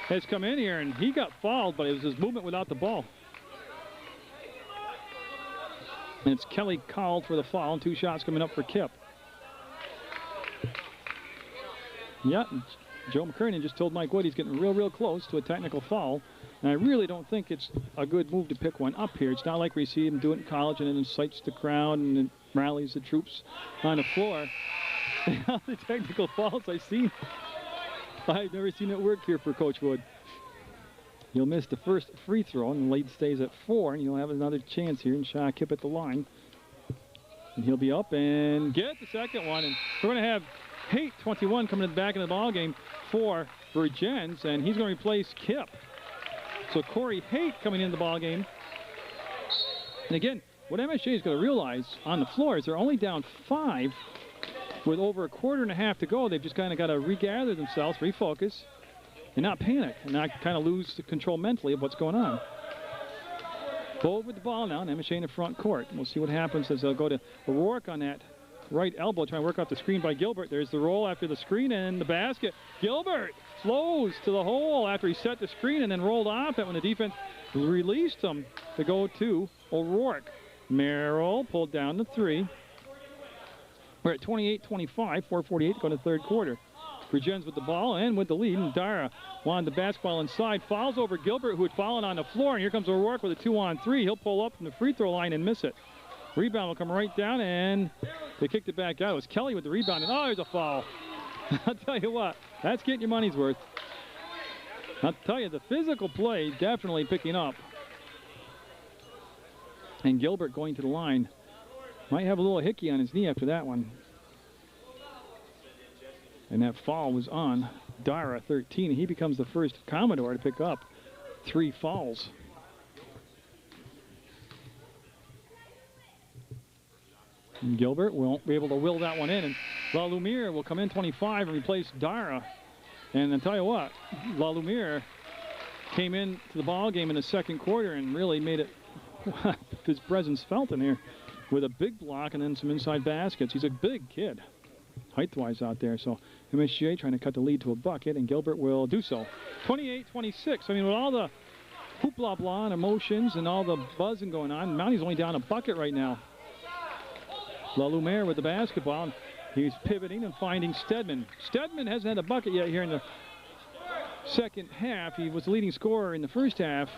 has come in here, and he got fouled, but it was his movement without the ball. And it's Kelly called for the foul, and 2 shots coming up for Kip. Yeah, Joe McKernan just told Mike Wood he's getting real close to a technical foul And I really don't think it's a good move to pick one up here. It's not like we see him do it in college and it incites the crowd and it rallies the troops on the floor. The technical fouls I've never seen it work here for Coach Wood. He'll miss the first free throw, and the lead stays at 4, and he'll have another chance here, and Shaw Kip at the line. And he'll be up and get the second one, and we're going to have Haight, 21, coming back in the ball game for Vergennes, and he's going to replace Kip. So Corey Haight coming in the ball game. And again, what MSJ is going to realize on the floor is they're only down 5 with over a quarter and a half to go. They've just kind of got to regather themselves, refocus, and not panic, and not kind of lose the control mentally of what's going on. Bove with the ball now, and MSJ in the front court. We'll see what happens as they'll go to O'Rourke on that right elbow, trying to work out the screen by Gilbert. There's the roll after the screen and the basket. Gilbert flows to the hole after he set the screen and then rolled off it when the defense released him to go to O'Rourke. Merrill pulled down the 3. We're at 28-25, 4:48 to go to the third quarter. Vergennes with the ball and with the lead, and Dara wanted the basketball inside. Fouls over Gilbert, who had fallen on the floor, and here comes O'Rourke with a 2-on-3. He'll pull up from the free throw line and miss it. Rebound will come right down, and they kicked it back out. It was Kelly with the rebound, and oh, there's a foul. I'll tell you what, that's getting your money's worth. I'll tell you, the physical play definitely picking up. And Gilbert going to the line. Might have a little hickey on his knee after that one. And that foul was on Dara, 13. He becomes the first Commodore to pick up 3 fouls. And Gilbert won't be able to will that one in. And La Lumiere will come in 25 and replace Dara. And I'll tell you what, La Lumiere came into the ball game in the second quarter and really made it his presence felt in here with a big block and then some inside baskets. He's a big kid, height-wise out there. So MSJ trying to cut the lead to a bucket, and Gilbert will do so. 28-26. I mean, with all the hoopla blah and emotions and all the buzzing going on, Mounties only down a bucket right now. La Lumiere with the basketball. And he's pivoting and finding Stedman. Stedman hasn't had a bucket yet here in the second half. He was the leading scorer in the first half.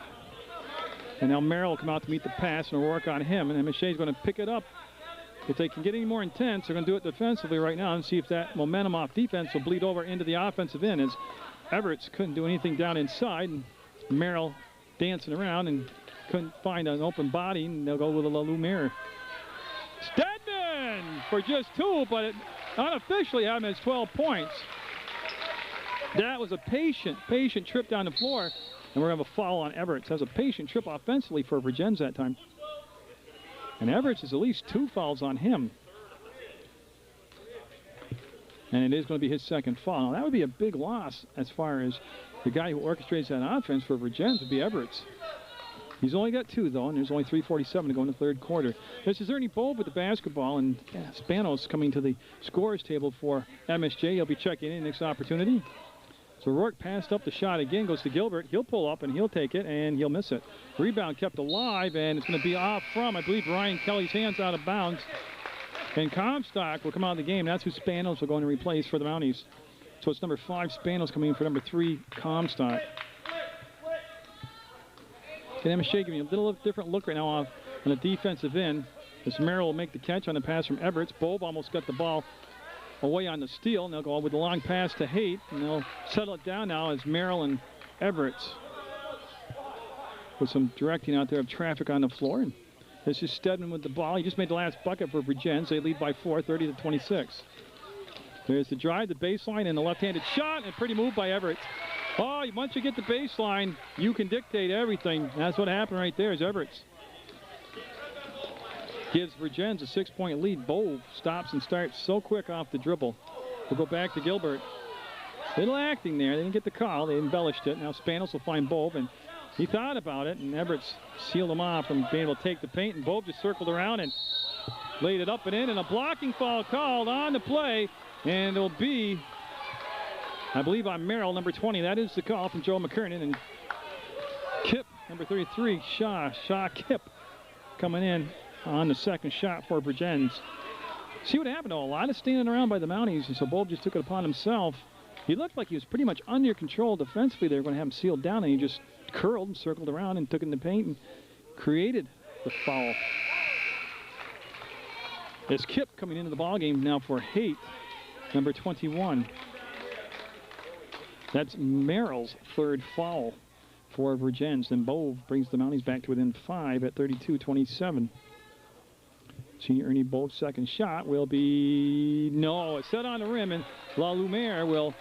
And now Merrill will come out to meet the pass and work on him. And MSJ is going to pick it up. If they can get any more intense, they're going to do it defensively right now and see if that momentum off defense will bleed over into the offensive end, as Everett couldn't do anything down inside. And Merrill dancing around and couldn't find an open body, and they'll go with a La Lumiere. Stedman for just 2, but it unofficially had him as 12 points. That was a patient trip down the floor, and we're going to have a foul on Everett. That was a patient trip offensively for Vergennes that time. And Everett is at least 2 fouls on him. And it is going to be his second foul. Now, that would be a big loss as far as the guy who orchestrates that offense for Vergennes would be Everett. He's only got 2, though, and there's only 3:47 to go in the third quarter. This is Ernie Bove with the basketball, and Spanos coming to the scorers table for MSJ. He'll be checking in next opportunity. So Rourke passed up the shot again, goes to Gilbert. He'll pull up, and he'll take it, and he'll miss it. Rebound kept alive, and it's going to be off from, I believe, Ryan Kelly's hands out of bounds. And Comstock will come out of the game. That's who Spanos will go in and replace for the Mounties. So it's number 5, Spanos, coming in for number 3, Comstock. And MSJ giving a little different look right now on the defensive end. As Merrill will make the catch on the pass from Everett. Bove almost got the ball away on the steal, and they'll go with the long pass to Haight, and they'll settle it down now as Merrill and Everett with some directing out there of traffic on the floor. And this is Stedman with the ball. He just made the last bucket for Vergennes. They lead by 4, 30-26. There's the drive, the baseline, and the left-handed shot, and a pretty move by Everett. Oh, once you get the baseline, you can dictate everything. That's what happened right there, is Everett gives Vergennes a 6-point lead. Bove stops and starts so quick off the dribble. We'll go back to Gilbert. Little acting there. They didn't get the call. They embellished it. Now Spanos will find Bove, and he thought about it, and Everett sealed him off from being able to take the paint, and Bove just circled around and laid it up and in, and a blocking foul called on the play, and it'll be, I believe, on Merrill, number 20. That is the call from Joe McKernan, and Kip, number 33, Shaw Kip, coming in on the second shot for Vergennes. See what happened, though. A lot of standing around by the Mounties, and so Bove just took it upon himself He looked like he was pretty much under control defensively. They were going to have him sealed down, and he just curled and circled around and took it in the paint and created the foul. It's Kip coming into the ballgame now for Haight, number 21. That's Merrill's third foul for Vergennes. Then Bove brings the Mounties back to within 5 at 32-27. Senior Ernie Bove's second shot will be, no, it's set on the rim, and La Lumiere will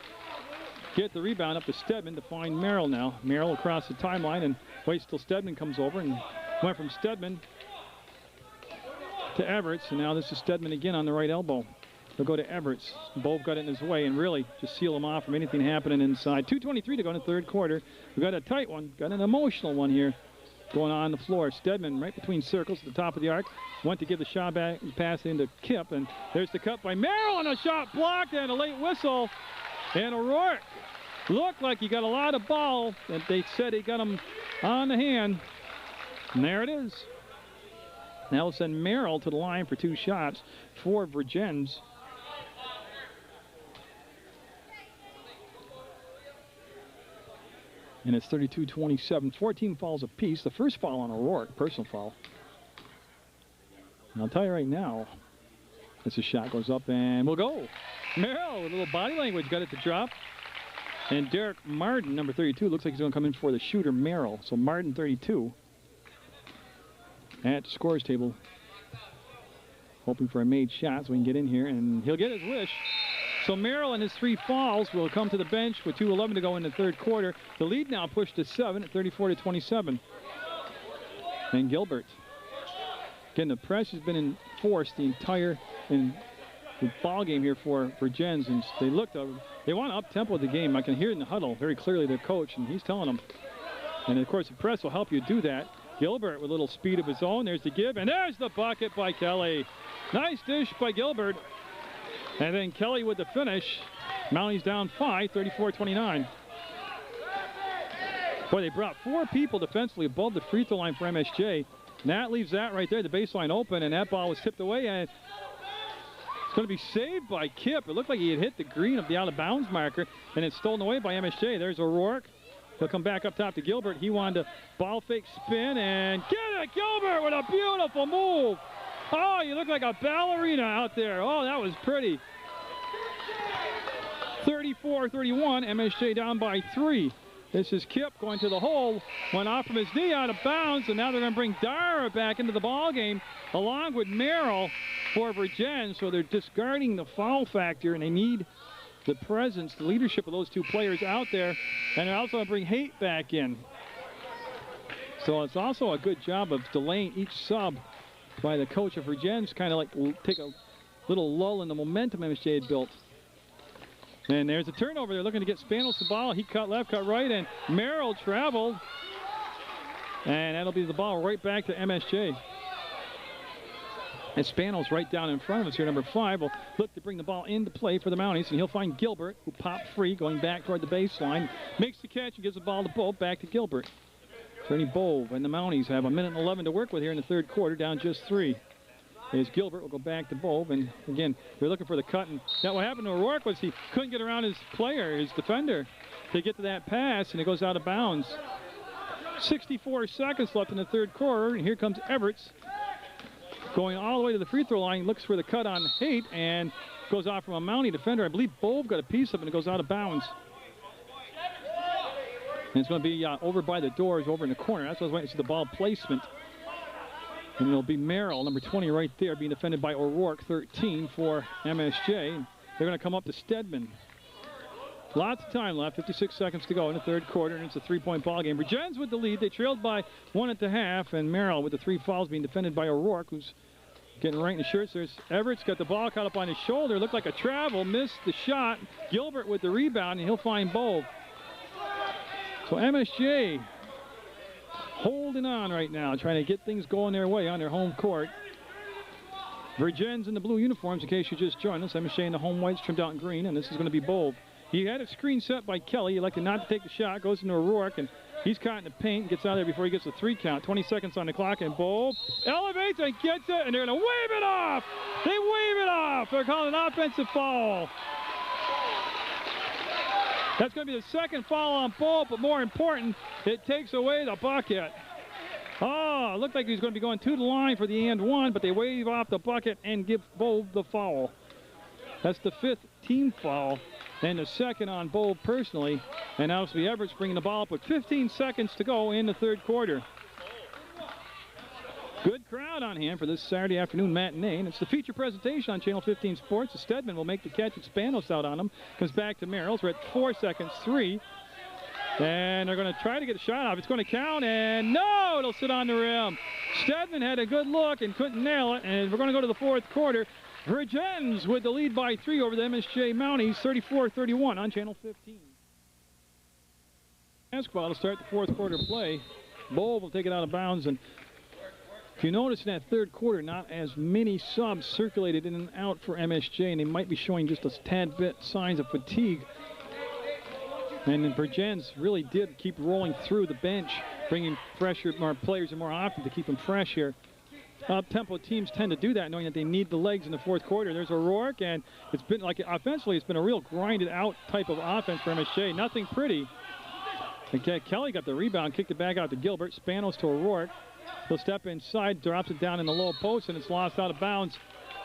get the rebound up to Stedman to find Merrill now. Merrill across the timeline and waits till Stedman comes over, and went from Stedman to Everts, and now this is Stedman again on the right elbow. He'll go to Everts. Bove got it in his way and really just seal him off from anything happening inside. 2:23 to go in the third quarter. We got a tight one, got an emotional one here going on the floor. Stedman right between circles at the top of the arc. Went to give the shot back, pass into Kip, and there's the cut by Merrill, and a shot blocked and a late whistle. And O'Rourke looked like he got a lot of ball, and they said he got him on the hand. And there it is. Now we'll send Merrill to the line for 2 shots for Vergennes. And it's 32-27, 14 fouls apiece. The first foul on O'Rourke, personal foul. And I'll tell you right now, it's a shot, goes up and will go. Merrill with a little body language, got it to drop. And Derek Martin, number 32, looks like he's going to come in for the shooter Merrill. So Martin, 32, at the scores table, hoping for a made shot so we can get in here, and he'll get his wish. So Merrill and his 3 fouls will come to the bench with 2:11 to go in the third quarter. The lead now pushed to 7 at 34-27. And Gilbert. Again, the press has been enforced the entire ball game here for Vergennes, and they want to up-tempo the game. I can hear it in the huddle very clearly, their coach, and he's telling them. And of course, the press will help you do that. Gilbert with a little speed of his own. There's the give, and there's the bucket by Kelly. Nice dish by Gilbert. And then Kelly with the finish. Mounties down 5, 34-29. Boy, they brought 4 people defensively above the free throw line for MSJ. And that leaves that right there, the baseline open, and that ball was tipped away, and it's going to be saved by Kip. It looked like he had hit the green of the out-of-bounds marker, and it's stolen away by MSJ. There's O'Rourke. He'll come back up top to Gilbert. He wanted to ball fake spin, and get it, Gilbert with a beautiful move. Oh, you look like a ballerina out there. Oh, that was pretty. 34-31, MSJ down by 3. This is Kip going to the hole, went off from his knee out of bounds, and now they're going to bring Dara back into the ballgame along with Merrill for Vergennes. So they're discarding the foul factor, and they need the presence, the leadership of those 2 players out there, and they're also going to bring Haight back in. So it's also a good job of delaying each sub by the coach of Vergennes, kind of like take a little lull in the momentum MSJ had built. And there's a turnover. They're looking to get Spanos the ball. He cut left, cut right, and Merrill traveled. And that'll be the ball right back to MSJ. And Spanos right down in front of us here, number 5, will look to bring the ball into play for the Mounties, and he'll find Gilbert, who popped free, going back toward the baseline, makes the catch and gives the ball to Bove, back to Gilbert. Ernie Bove and the Mounties have 1:11 to work with here in the third quarter, down just 3. As Gilbert will go back to Bove, and again, they're looking for the cut. And that what happened to O'Rourke was he couldn't get around his player, his defender, to get to that pass, and it goes out of bounds. 64 seconds left in the third quarter, and here comes Everts going all the way to the free throw line, looks for the cut on Haight, and goes off from a Mountie defender. I believe Bove got a piece of it, and it goes out of bounds. And it's going to be over by the doors, over in the corner. That's what I was waiting to see the ball placement. And it'll be Merrill, number 20 right there, being defended by O'Rourke, 13 for MSJ. They're going to come up to Stedman. Lots of time left, 56 seconds to go in the third quarter, and it's a 3-point ball game. Vergennes with the lead. They trailed by 1 at the half, and Merrill with the 3 fouls being defended by O'Rourke, who's getting right in the shirts. There's Everts, got the ball caught up on his shoulder. Looked like a travel, missed the shot. Gilbert with the rebound, and he'll find Bove. So MSJ holding on right now, trying to get things going their way on their home court. Vergennes in the blue uniforms, in case you just joined us. MSJ in the home whites trimmed out in green, and this is going to be Bove. He had a screen set by Kelly. He elected not to take the shot, goes into O'Rourke, and he's caught in the paint, gets out of there before he gets the 3 count. 20 seconds on the clock, and Bove elevates and gets it, and they're going to wave it off. They wave it off. They're calling an offensive foul. That's going to be the second foul on Bolt, but more important, it takes away the bucket. Oh, it looked like he was going to be going to the line for the and one, but they wave off the bucket and give Bolt the foul. That's the 5th team foul and the 2nd on Bolt personally. And now it's the Everett's bringing the ball up with 15 seconds to go in the 3rd quarter. Good crowd on hand for this Saturday afternoon matinee, and it's the feature presentation on Channel 15 Sports. Stedman will make the catch with Spanos out on him. Comes back to Merrills. We're at 4 seconds, 3. And they're going to try to get a shot off. It's going to count, and no, it'll sit on the rim. Stedman had a good look and couldn't nail it, and we're going to go to the 4th quarter. Vergennes with the lead by 3 over the MSJ Mounties, 34-31 on Channel 15. Basketball to start the 4th quarter play. Bowl will take it out of bounds, and if you notice in that 3rd quarter, not as many subs circulated in and out for MSJ, and they might be showing just a tad bit signs of fatigue. And then Vergennes really did keep rolling through the bench, bringing fresher, more players and more often to keep them fresh here. Up-tempo teams tend to do that, knowing that they need the legs in the 4th quarter. There's O'Rourke, and it's been like offensively, it's been a real grinded-out type of offense for MSJ. Nothing pretty. Okay, Kelly got the rebound, kicked it back out to Gilbert. Spanos to O'Rourke. He'll step inside, drops it down in the low post, and it's lost out of bounds.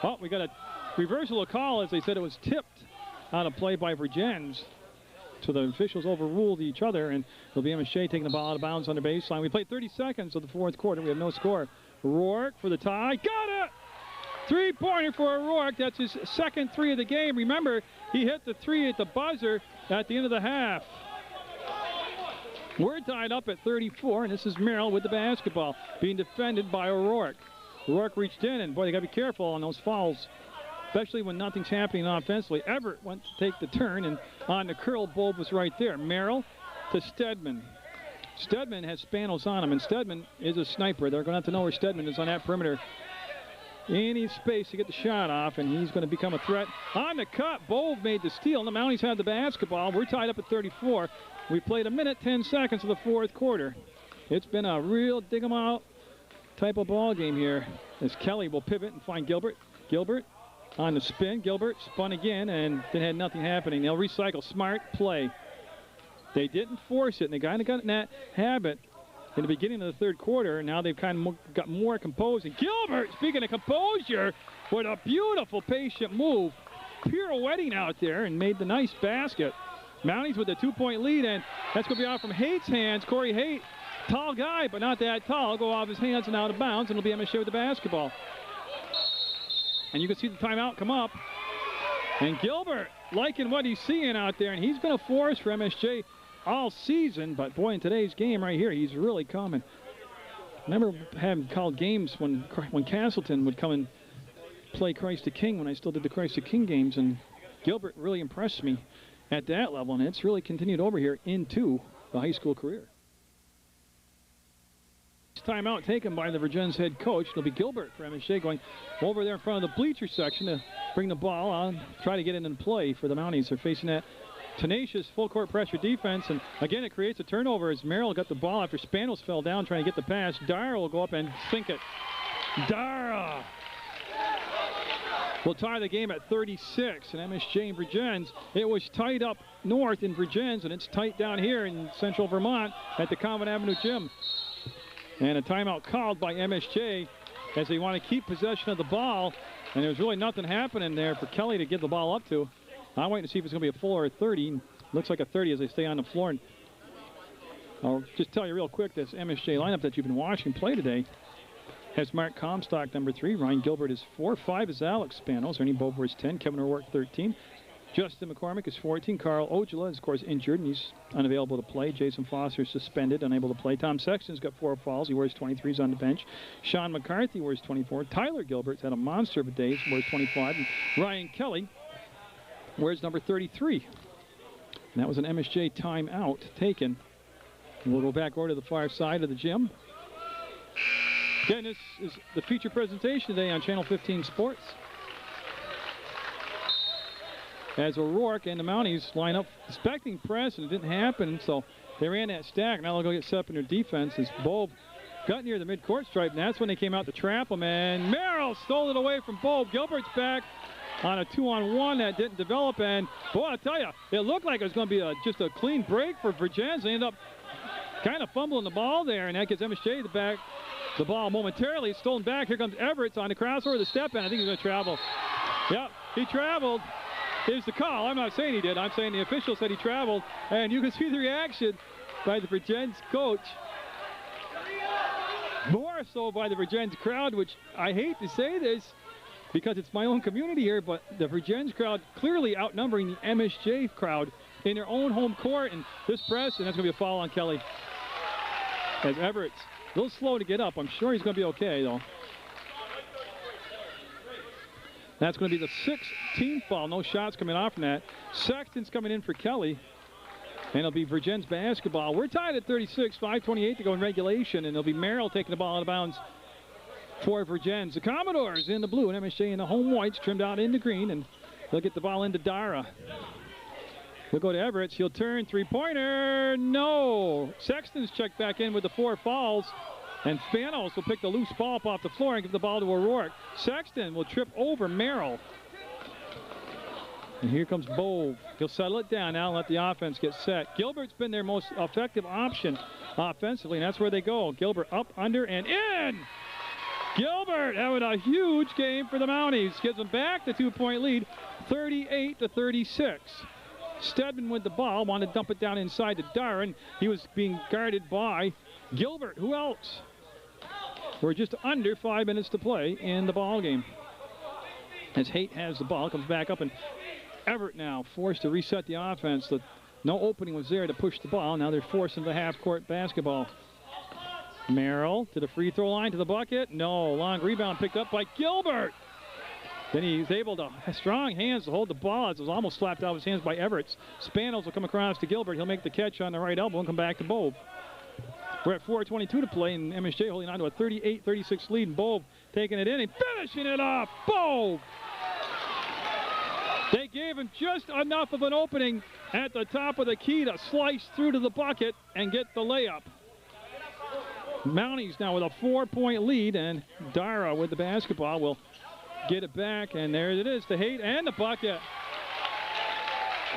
Oh, we got a reversal of call. As they said, it was tipped out of play by Vergennes. So the officials overruled each other, and it'll be MSJ taking the ball out of bounds on the baseline. We played 30 seconds of the 4th quarter. We have no score. O'Rourke for the tie. Got it! 3-pointer for O'Rourke. That's his 2nd 3 of the game. Remember, he hit the 3 at the buzzer at the end of the half. We're tied up at 34, and this is Merrill with the basketball being defended by O'Rourke. O'Rourke reached in, and boy, they got to be careful on those fouls, especially when nothing's happening offensively. Everett went to take the turn, and on the curl, Bulb was right there. Merrill to Stedman. Stedman has Spanos on him, and Stedman is a sniper. They're going to have to know where Stedman is on that perimeter. Any space to get the shot off, and he's going to become a threat. On the cut, Bove made the steal, and the Mounties had the basketball. We're tied up at 34. We played 1 minute, 10 seconds of the 4th quarter. It's been a real dig-em-out type of ball game here, as Kelly will pivot and find Gilbert. Gilbert on the spin. Gilbert spun again, and then had nothing happening. They'll recycle. Smart play. They didn't force it, and they kind of got in that habit in the beginning of the 3rd quarter. Now they've kind of got more composed. And Gilbert, speaking of composure, with a beautiful patient move, pirouetting out there and made the nice basket. Mounties with a 2-point lead, and that's going to be off from Haight's hands. Corey Haight, tall guy, but not that tall, go off his hands and out of bounds, and it'll be MSJ with the basketball. And you can see the timeout come up. And Gilbert liking what he's seeing out there, and he's going to force for MSJ all season, but boy, in today's game right here, he's really coming. I remember having called games when Castleton would come and play Christ the King when I still did the Christ the King games, and Gilbert really impressed me at that level, and it's really continued over here into the high school career. Timeout taken by the Vergennes head coach. It'll be Gilbert for MSJ going over there in front of the bleacher section to bring the ball on, try to get it in play for the Mounties. They're facing that tenacious full court pressure defense, and again it creates a turnover as Merrill got the ball after Spanos fell down trying to get the pass. Dara will go up and sink it. Dara will tie the game at 36, and MSJ and Vergennes. It was tight up north in Vergennes, and it's tight down here in central Vermont at the Common Avenue Gym. And a timeout called by MSJ as they want to keep possession of the ball, and there's really nothing happening there for Kelly to give the ball up to. I'm waiting to see if it's going to be a full or a 30. Looks like a 30 as they stay on the floor. And I'll just tell you real quick, this MSJ lineup that you've been watching play today has Mark Comstock, number 3. Ryan Gilbert is 4. 5 is Alex Spanos. Ernie Bover is 10. Kevin O'Rourke, 13. Justin McCormick is 14. Carl Ojala is, of course, injured, and he's unavailable to play. Jason Foster is suspended, unable to play. Tom Sexton's got 4 fouls. He wears 23s on the bench. Sean McCarthy wears 24. Tyler Gilbert's had a monster of a day. He wears 25. And Ryan Kelly wears number 33. And that was an MSJ timeout taken. And we'll go back over to the far side of the gym. Again, this is the feature presentation today on Channel 15 Sports. As O'Rourke and the Mounties line up expecting press, and it didn't happen, so they ran that stack. Now they'll go get set up in their defense as Bobe got near the midcourt stripe, and that's when they came out to trap him, and Merrill stole it away from Bobe. Gilbert's back. on a 2-on-1 that didn't develop. And, boy, I'll tell you, it looked like it was going to be just a clean break for Vergennes. They ended up kind of fumbling the ball there, and that gets MSJ the ball momentarily. It's stolen back. Here comes Everett on the crossover, the step in. I think he's going to travel. Yep, he traveled. Here's the call. I'm not saying he did. I'm saying the official said he traveled. And you can see the reaction by the Vergennes coach. More so by the Vergennes crowd, which I hate to say this because it's my own community here, but the Vergennes crowd clearly outnumbering the MSJ crowd in their own home court. And this press, and that's going to be a foul on Kelly. As Everett's a little slow to get up. I'm sure he's going to be okay, though. That's going to be the 6th team foul. No shots coming off from that. Sexton's coming in for Kelly. And it'll be Vergennes basketball. We're tied at 36, 5:28 to go in regulation. And it'll be Merrill taking the ball out of bounds for Vergennes. The Commodores in the blue and MSJ in the home whites trimmed out into green. And they'll get the ball into Dara. We'll go to Everett. He'll turn, three-pointer. No. Sexton's checked back in with the 4 fouls. And Spanos will pick the loose ball up off the floor and give the ball to O'Rourke. Sexton will trip over Merrill. And here comes Bove. He'll settle it down now and let the offense get set. Gilbert's been their most effective option offensively, and that's where they go. Gilbert up, under, and in! Gilbert having a huge game for the Mounties. Gives them back the 2-point lead, 38-36. Stedman with the ball, wanted to dump it down inside to Darren. He was being guarded by Gilbert. Who else? We're just under 5 minutes to play in the ball game. As Haight has the ball, comes back up, and Everett now forced to reset the offense. No opening was there to push the ball. Now they're forced into half-court basketball. Merrill to the free throw line, to the bucket. No, long rebound picked up by Gilbert. Then he's able to have strong hands to hold the ball. It was almost slapped out of his hands by Everett. Spanos will come across to Gilbert. He'll make the catch on the right elbow and come back to Bove. We're at 4:22 to play, and MSJ holding on to a 38-36 lead. And Bove taking it in and finishing it off. Bove! They gave him just enough of an opening at the top of the key to slice through to the bucket and get the layup. Mounties now with a 4-point lead, and Dara with the basketball will get it back, and there it is, the Haight and the bucket.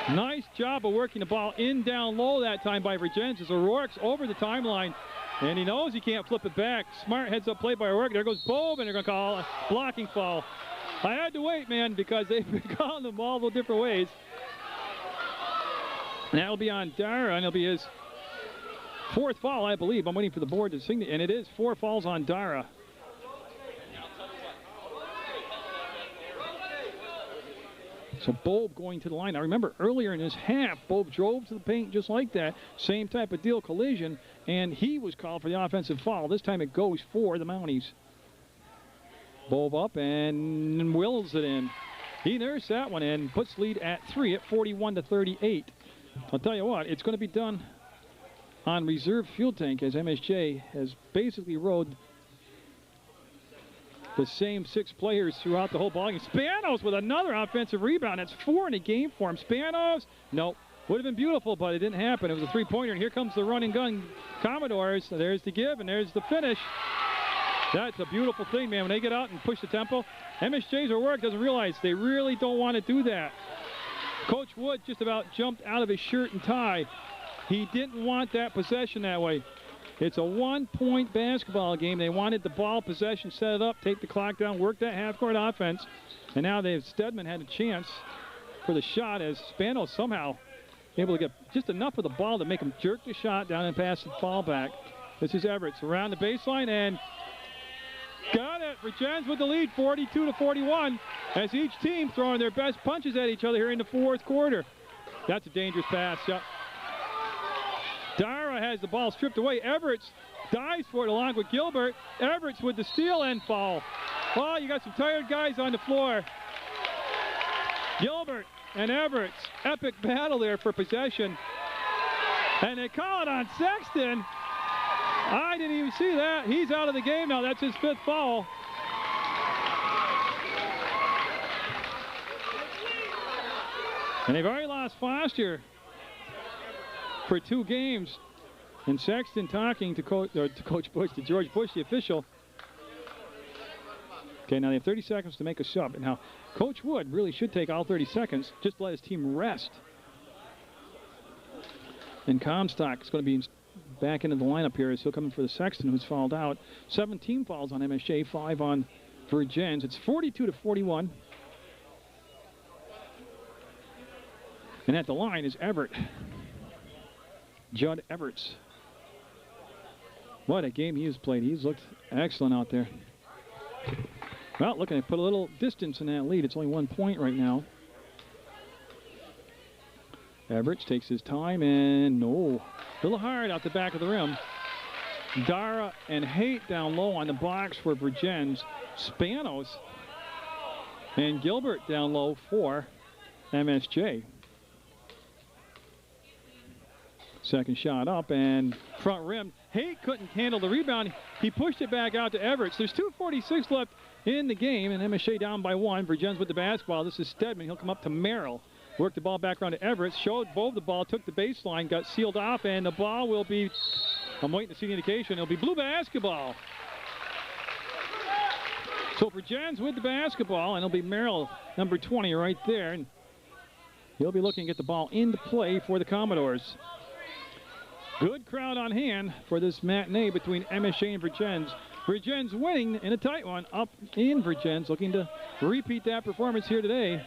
Nice job of working the ball in down low that time by Vergennes as O'Rourke's over the timeline, and he knows he can't flip it back. Smart heads-up play by O'Rourke. There goes Bove, and they're going to call a blocking foul. I had to wait, man, because they've been calling them all the different ways. And that'll be on Dara, and it'll be his 4th foul, I believe. I'm waiting for the board to sing it, and it is 4 fouls on Dara. So Bove going to the line. Now remember, earlier in this half, Bove drove to the paint just like that. Same type of deal, collision, and he was called for the offensive foul. This time it goes for the Mounties. Bove up and wills it in. He nursed that one in, puts lead at 3 at 41-38. I'll tell you what, it's going to be done on reserve fuel tank as MSJ has basically rode the same 6 players throughout the whole ballgame. Spanos with another offensive rebound. That's 4 in a game for him. Spanos, nope. Would have been beautiful, but it didn't happen. It was a 3-pointer, and here comes the run and gun Commodores. There's the give, and there's the finish. That's a beautiful thing, man. When they get out and push the tempo, MSJ's O'Rourke doesn't realize they really don't want to do that. Coach Wood just about jumped out of his shirt and tie. He didn't want that possession that way. It's a 1-point basketball game. They wanted the ball possession, set it up, take the clock down, work that half-court offense. And now Stedman had a chance for the shot as Spanos somehow able to get just enough of the ball to make him jerk the shot down and pass the ball back. This is Everett around the baseline and got it. Vergennes with the lead, 42-41, as each team throwing their best punches at each other here in the 4th quarter. That's a dangerous pass. Yep. Dara has the ball stripped away. Everett dives for it along with Gilbert. Everett's with the steal and foul. Well, you got some tired guys on the floor. Gilbert and Everett's epic battle there for possession. And they call it on Sexton. I didn't even see that. He's out of the game now. That's his 5th foul. And they've already lost Foster for 2 games. And Sexton talking to Coach Bush, to George Bush, the official. Okay, now they have 30 seconds to make a sub. And now, Coach Wood really should take all 30 seconds just to let his team rest. And Comstock is going to be back into the lineup here as he'll come in for the Sexton, who's fouled out. 17 fouls on MSJ, 5 on Vergennes. It's 42-41. And at the line is Everett. Judd Everetts. What a game he has played. He's looked excellent out there. Well, looking to put a little distance in that lead. It's only 1 point right now. Everett takes his time and no. A little hard out the back of the rim. Dara and Haight down low on the blocks for Vergennes. Spanos and Gilbert down low for MSJ. Second shot up and front rim. Haight couldn't handle the rebound. He pushed it back out to Everett. There's 2:46 left in the game, and MSJ down by 1. Vergennes with the basketball. This is Stedman. He'll come up to Merrill. Worked the ball back around to Everett. Showed Bove the ball. Took the baseline. Got sealed off, and the ball will be, I'm waiting to see the indication, it'll be blue basketball. So Vergennes with the basketball, and it'll be Merrill, number 20, right there. And he'll be looking to get the ball into play for the Commodores. Good crowd on hand for this matinee between MSJ and Vergennes. Vergennes winning in a tight one up in Vergennes, looking to repeat that performance here today.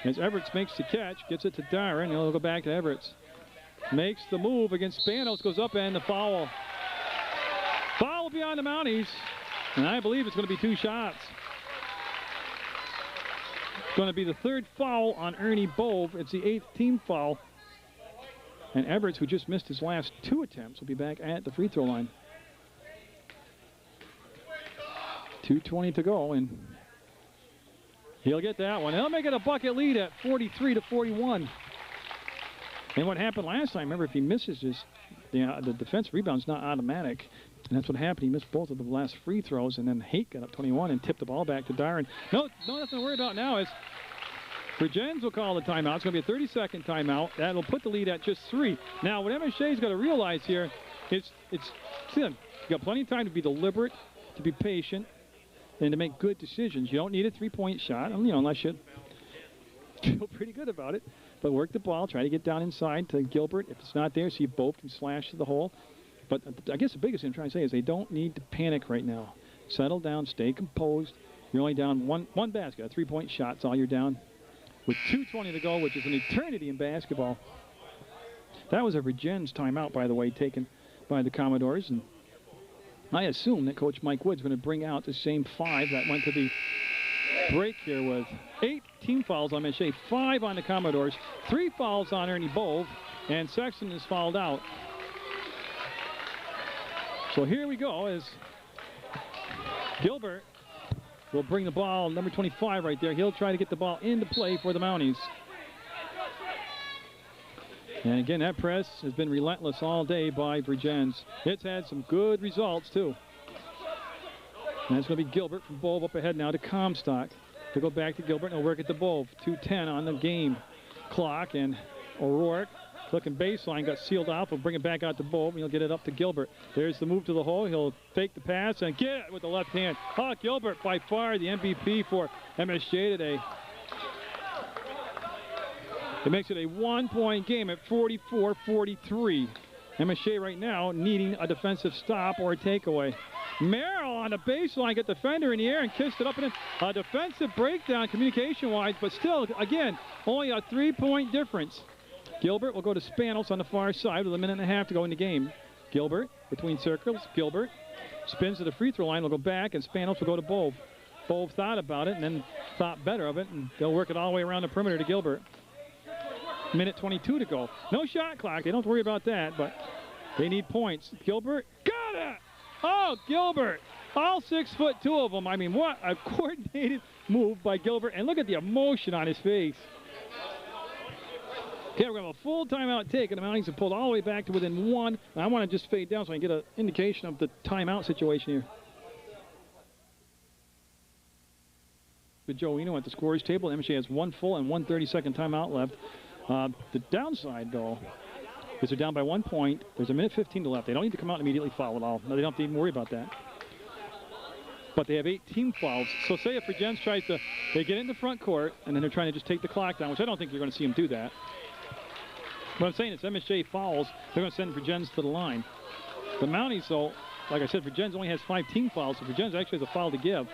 As Everett makes the catch, gets it to Dara, and he'll go back to Everett. Makes the move against Spanos, goes up, and the foul. Foul will be on the Mounties, and I believe it's going to be 2 shots. It's going to be the 3rd foul on Ernie Bove. It's the 8th team foul. And Everett, who just missed his last 2 attempts, will be back at the free throw line. 2:20 to go, and he'll get that one. They'll make it a bucket lead at 43-41. And what happened last time, remember, if he misses this, the defensive rebound's not automatic. And that's what happened. He missed both of the last free throws, and then Haight got up 21 and tipped the ball back to Dara. No, nothing to worry about now is Vergennes will call the timeout. It's going to be a 30-second timeout. That'll put the lead at just 3. Now, what MSJ's got to realize here is it's thin. You got plenty of time to be deliberate, to be patient, and to make good decisions. You don't need a 3-point shot, unless you feel pretty good about it. But work the ball, try to get down inside to Gilbert. If it's not there, see if Bope can slash to the hole. But I guess the biggest thing I'm trying to say is they don't need to panic right now. Settle down, stay composed. You're only down one basket, a 3-point shot. That's all you're down. With 2:20 to go, which is an eternity in basketball. That was a Vergennes timeout, by the way, taken by the Commodores. And I assume that Coach Mike Wood's going to bring out the same 5 that went to the break here with 8 team fouls on MSJ, 5 on the Commodores, 3 fouls on Ernie Bove, and Sexton is fouled out. So here we go as Gilbert will bring the ball, number 25 right there. He'll try to get the ball into play for the Mounties. And again, that press has been relentless all day by Vergennes. It's had some good results, too. And that's going to be Gilbert from Bove up ahead now to Comstock. To go back to Gilbert and he'll work at the Bove. 2:10 on the game clock, and O'Rourke looking baseline, got sealed off. We'll bring it back out to Bove, and he'll get it up to Gilbert. There's the move to the hole. He'll fake the pass and get it with the left hand. Oh, Gilbert, by far the MVP for MSJ today. It makes it a 1-point game at 44-43. MSJ right now needing a defensive stop or a takeaway. Merrill on the baseline, got the defender in the air and kissed it up and in. A defensive breakdown communication-wise, but still, again, only a 3-point difference. Gilbert will go to Spanos on the far side with a minute and a half to go in the game. Gilbert between circles. Gilbert spins to the free throw line. Will go back, and Spanos will go to Bove. Bove thought about it and then thought better of it, and they'll work it all the way around the perimeter to Gilbert. Minute 22 to go. No shot clock. They don't worry about that, but they need points. Gilbert got it. Oh, Gilbert. All 6'2" of them. I mean, what a coordinated move by Gilbert. And look at the emotion on his face. Okay, we're going to have a full timeout taken. The Mounties have pulled all the way back to within 1. I want to just fade down so I can get an indication of the timeout situation here. With Joe Eno at the scorer's table, MSJ has 1 full and 1 30-second timeout left. The downside, though, is they're down by 1 point. There's a minute 15 to left. They don't need to come out and immediately foul at all. No, they don't have to even worry about that. but they have 8 team fouls. So say if Vergennes tries to, they get in the front court, and then they're trying to just take the clock down, which I don't think you're going to see them do that. What I'm saying is MSJ fouls, they're going to send Vergennes to the line. The Mounties, though, like I said, Vergennes only has 5 team fouls, so Vergennes actually has a foul to give.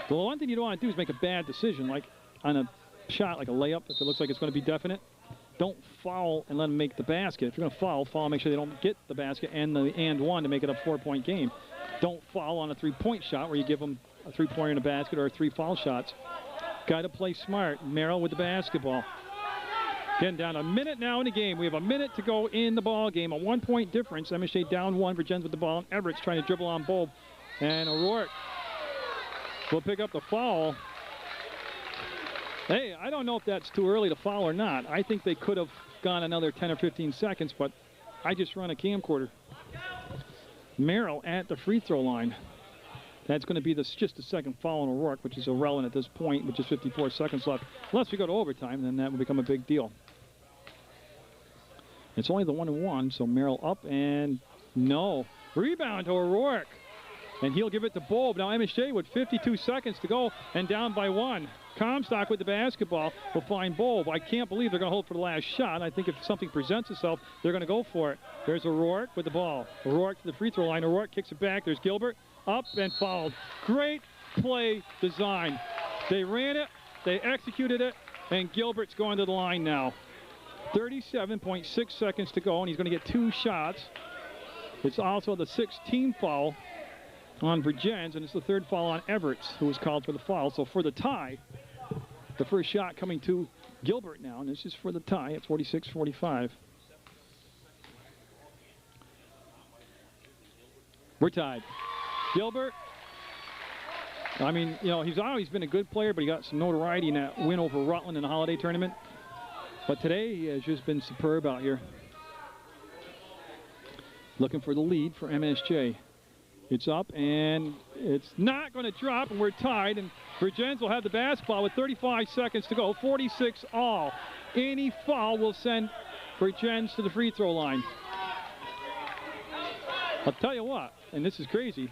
The one thing you don't want to do is make a bad decision, like on a shot, like a layup, if it looks like it's going to be definite. Don't foul and let them make the basket. If you're going to foul, make sure they don't get the basket and the and-one to make it a 4-point game. Don't foul on a 3-point shot where you give them a 3-pointer in a basket or 3 foul shots. Got to play smart. Merrill with the basketball. Getting down a minute now in the game. We have a minute to go in the ball game. A 1-point difference. MSJ down 1. Vergennes with the ball. And Everett's trying to dribble on Bob. And O'Rourke will pick up the foul. Hey, I don't know if that's too early to foul or not. I think they could have gone another 10 or 15 seconds, but I just run a camcorder. Merrill at the free throw line. That's going to be just the second foul on O'Rourke, which is irrelevant at this point, with just 54 seconds left. Unless we go to overtime, then that will become a big deal. It's only the 1-1, so Merrill up and no. Rebound to O'Rourke. And he'll give it to Bob. Now MSJ with 52 seconds to go and down by 1. Comstock with the basketball will find Bob. I can't believe they're going to hold for the last shot. I think if something presents itself, they're going to go for it. There's O'Rourke with the ball. O'Rourke to the free throw line. O'Rourke kicks it back. There's Gilbert. Up and fouled. Great play design. They ran it. They executed it. And Gilbert's going to the line now. 37.6 seconds to go, and he's going to get 2 shots. It's also the 6th team foul on Vergennes, and it's the 3rd foul on Everett, who was called for the foul. So for the tie, the first shot coming to Gilbert now, and this is for the tie at 46-45. We're tied. Gilbert, I mean, you know, he's always been a good player, but he got some notoriety in that win over Rutland in the holiday tournament. But today he has just been superb out here. Looking for the lead for MSJ. It's up, and it's not going to drop, and we're tied. And Vergennes will have the basketball with 35 seconds to go, 46 all. Any foul will send Vergennes to the free throw line. I'll tell you what, and this is crazy,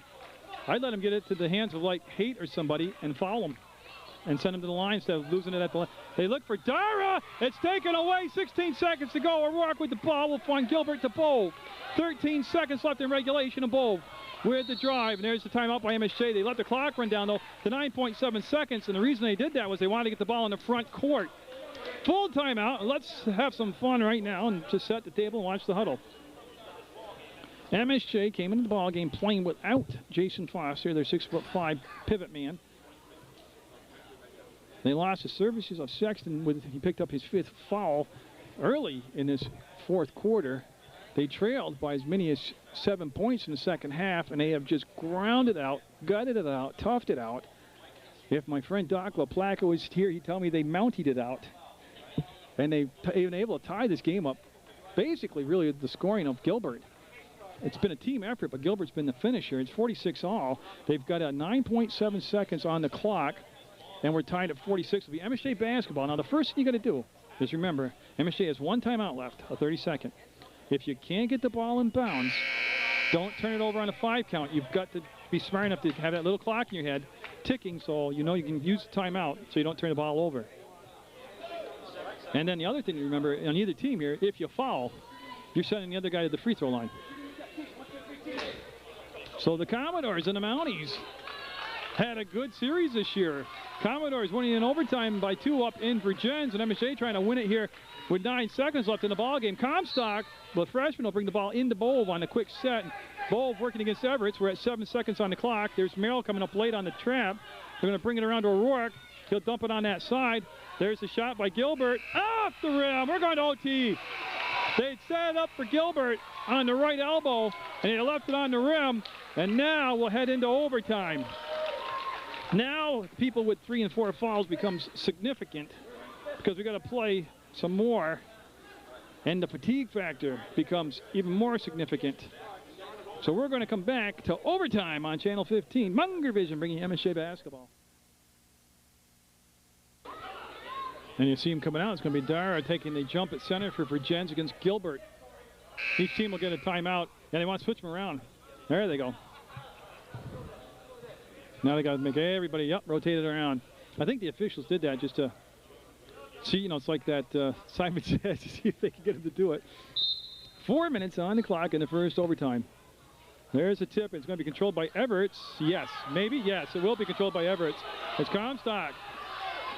I'd let him get it to the hands of, like, Haight or somebody and foul him and send him to the line instead of losing it at the line. They look for Dara. It's taken away. 16 seconds to go. O'Rourke with the ball will find Gilbert to Bove. 13 seconds left in regulation, and Bove with the drive. And there's the timeout by MSJ. They let the clock run down, though, to 9.7 seconds. And the reason they did that was they wanted to get the ball in the front court. Full timeout. Let's have some fun right now and just set the table and watch the huddle. MSJ came into the ball game playing without Jason Foster, their 6'5" pivot man. They lost the services of Sexton. He picked up his 5th foul early in this 4th quarter. They trailed by as many as 7 points in the second half, and they have just ground it out, gutted it out, toughed it out. If my friend Doc LaPlaca was here, he'd tell me they mounted it out. And they've been able to tie this game up, basically really the scoring of Gilbert. It's been a team effort, but Gilbert's been the finisher. It's 46 all. They've got a 9.7 seconds on the clock, and we're tied at 46. It'll be MSJ basketball. Now, the first thing you got to do is remember, MSJ has 1 timeout left, a 30-second. If you can't get the ball in bounds, don't turn it over on a 5 count. You've got to be smart enough to have that little clock in your head ticking so you know you can use the timeout so you don't turn the ball over. And then the other thing to remember on either team here, if you foul, you're sending the other guy to the free throw line. So the Commodores and the Mounties had a good series this year. Commodores winning in overtime by 2 up in Vergennes, and MSJ trying to win it here with 9 seconds left in the ball game. Comstock, the freshman, will bring the ball into Bove on a quick set. Bove working against Everett. We're at 7 seconds on the clock. There's Merrill coming up late on the trap. They're going to bring it around to O'Rourke. He'll dump it on that side. There's the shot by Gilbert. Off the rim. We're going to OT. They'd set it up for Gilbert on the right elbow, and he left it on the rim. And now we'll head into overtime. Now people with 3 and 4 fouls becomes significant because we got to play some more, and the fatigue factor becomes even more significant. So we're going to come back to overtime on Channel 15. Munger Vision bringing MSJ basketball. And you see him coming out. It's going to be Dara taking the jump at center for Vergennes against Gilbert. Each team will get a timeout, and they want to switch them around. There they go. Now they got to make everybody, rotate it around. I think the officials did that just to see, it's like that Simon said, to see if they can get him to do it. 4 minutes on the clock in the first overtime. There's a tip. It's going to be controlled by Everett. Yes, maybe. Yes, it will be controlled by Everett. It's Comstock.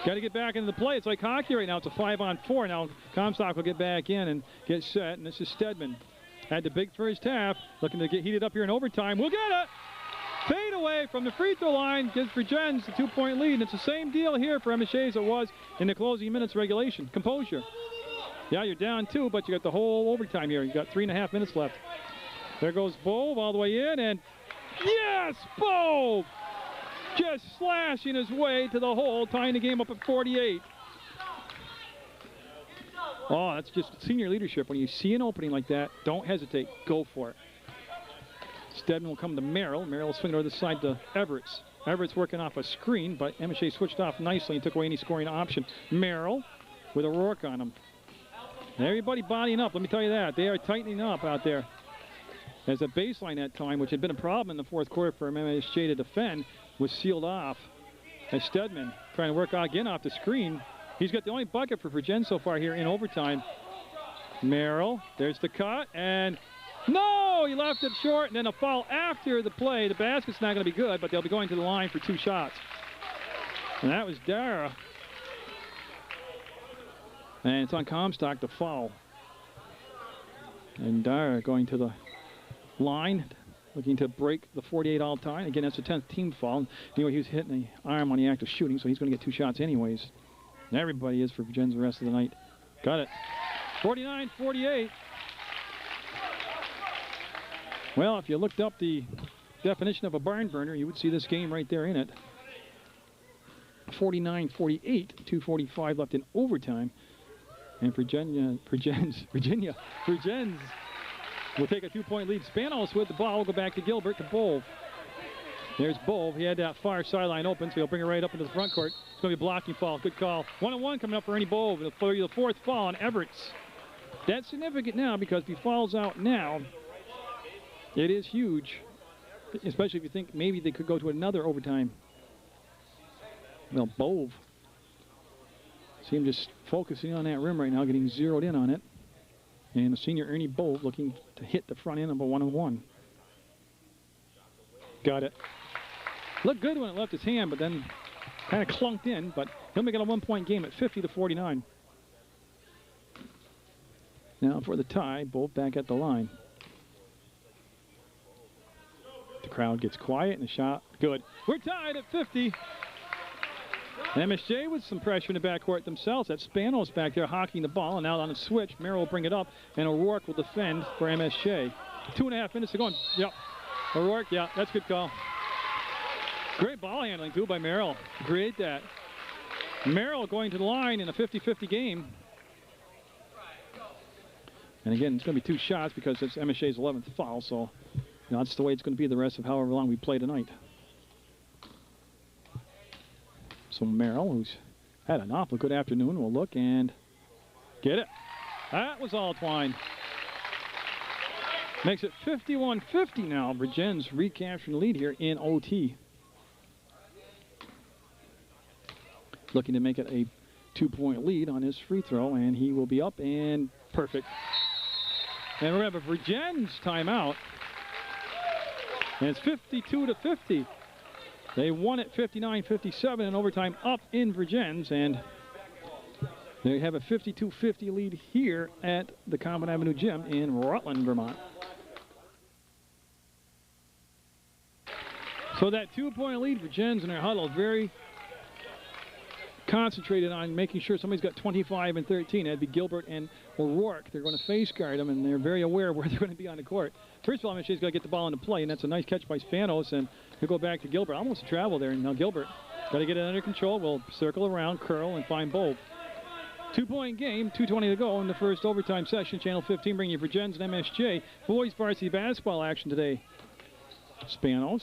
Got to get back into the play. It's like hockey right now. It's a 5-on-4. Now Comstock will get back in and get set. And this is Stedman. Had the big first half. Looking to get heated up here in overtime. We'll get it. Fade away from the free throw line. Gives Vergennes a 2-point lead. And it's the same deal here for MSJ as it was in the closing minutes regulation. Composure. Yeah, you're down 2, but you got the whole overtime here. You got 3.5 minutes left. There goes Bove all the way in, and yes, Bove just slashing his way to the hole, tying the game up at 48. Oh, that's just senior leadership. When you see an opening like that, don't hesitate. Go for it. Stedman will come to Merrill. Merrill will swing it over the side to Everett. Everett's working off a screen, but MSJ switched off nicely and took away any scoring option. Merrill with a Rourke on him. Everybody bodying up, let me tell you that. They are tightening up out there. As a baseline that time, which had been a problem in the fourth quarter for MSJ to defend, was sealed off. As Stedman trying to work out again off the screen. He's got the only bucket for Vergennes so far here in overtime. Merrill, there's the cut, and no, he left it short, and then a foul after the play. The basket's not going to be good, but they'll be going to the line for 2 shots. And that was Dara. And it's on Comstock to foul. And Dara going to the line, looking to break the 48 all time. Again, that's the 10th team foul. Anyway, he was hitting the arm on the act of shooting, so he's going to get 2 shots anyways. And everybody is for Vergennes the rest of the night. Got it. 49-48. Well, if you looked up the definition of a barn burner, you would see this game right there in it. 49-48, 2:45 left in overtime. And Vergennes will take a 2-point lead. Spanos with the ball will go back to Gilbert to Bove. There's Bove. He had that far sideline open, so he'll bring it right up into the front court. It's going to be a blocking foul. Good call. 1-on-1 coming up for Ernie Bove. It'll be the 4th foul on Everett. That's significant now because if he fouls out now, it is huge, especially if you think maybe they could go to another overtime. Well, Bove. See him just focusing on that rim right now, getting zeroed in on it. And the senior Ernie Bove looking to hit the front end of a 1-on-1. Got it. Looked good when it left his hand, but then kind of clunked in. But he'll make it a 1-point game at 50-49. Now for the tie, Bove back at the line. The crowd gets quiet and the shot good. We're tied at 50. MSJ with some pressure in the backcourt themselves. That's Spanos back there hockeying the ball, and out on the switch, Merrill will bring it up, and O'Rourke will defend for MSJ. 2.5 minutes to go. Yep. O'Rourke, yeah, that's a good call. Great ball handling, too, by Merrill. Great that. Merrill going to the line in a 50-50 game. And again, it's going to be 2 shots because it's MSJ's 11th foul, so that's the way it's going to be the rest of however long we play tonight. So Merrill, who's had an awful good afternoon, will look and get it. That was all Twine. Makes it 51-50 now. Vergennes recapturing the lead here in OT. Looking to make it a 2-point lead on his free throw, and he will be up and perfect. And we're going to have a Vergennes timeout. And it's 52-50. They won it 59-57 in overtime up in Vergennes, and they have a 52-50 lead here at the Common Avenue Gym in Rutland, Vermont. So that 2-point lead, Vergennes in their huddle, very concentrated on making sure somebody's got 25 and 13. That'd be Gilbert and O'Rourke. They're going to face guard them, and they're very aware of where they're going to be on the court. First of all, MSJ's got to get the ball into play, and that's a nice catch by Spanos, and he'll go back to Gilbert. Almost a travel there. Now Gilbert got to get it under control. We'll circle around, curl, and find Bove. 2-point game, 2:20 to go in the first overtime session. Channel 15 bringing you Vergennes and MSJ. Boys varsity basketball action today. Spanos.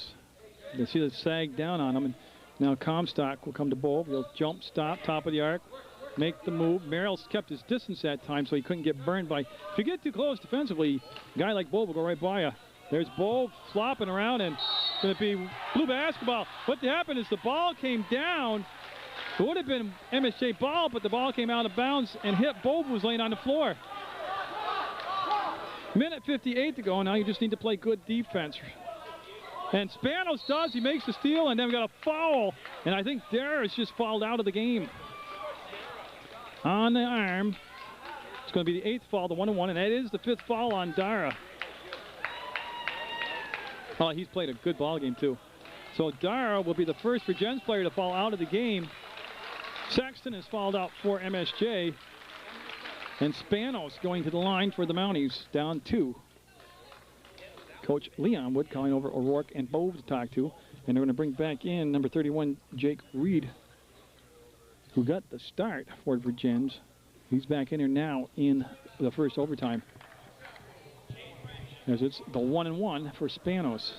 You see the sag down on him, and now Comstock will come to Bove. He'll jump, stop, top of the arc, make the move. Merrill's kept his distance that time so he couldn't get burned by. If you get too close defensively, a guy like Bove will go right by you. There's Bove flopping around, and going to be blue basketball. What happened is the ball came down. It would have been MSJ ball, but the ball came out of bounds and hit Bove, who was laying on the floor. Minute 58 to go. Now you just need to play good defense. And Spanos does. He makes the steal, and then we got a foul. And I think Dara just fouled out of the game. On the arm. It's going to be the 8th foul, the 1-1, and that is the 5th foul on Dara. Oh, he's played a good ball game, too. So Dara will be the first Vergennes player to fall out of the game. Sexton has fouled out for MSJ. And Spanos going to the line for the Mounties, down 2. Coach Leon Wood calling over O'Rourke and Bove to talk to. And they're going to bring back in number 31, Jake Reed, who got the start for Vergennes. He's back in here now in the first overtime. As it's the 1-1 for Spanos.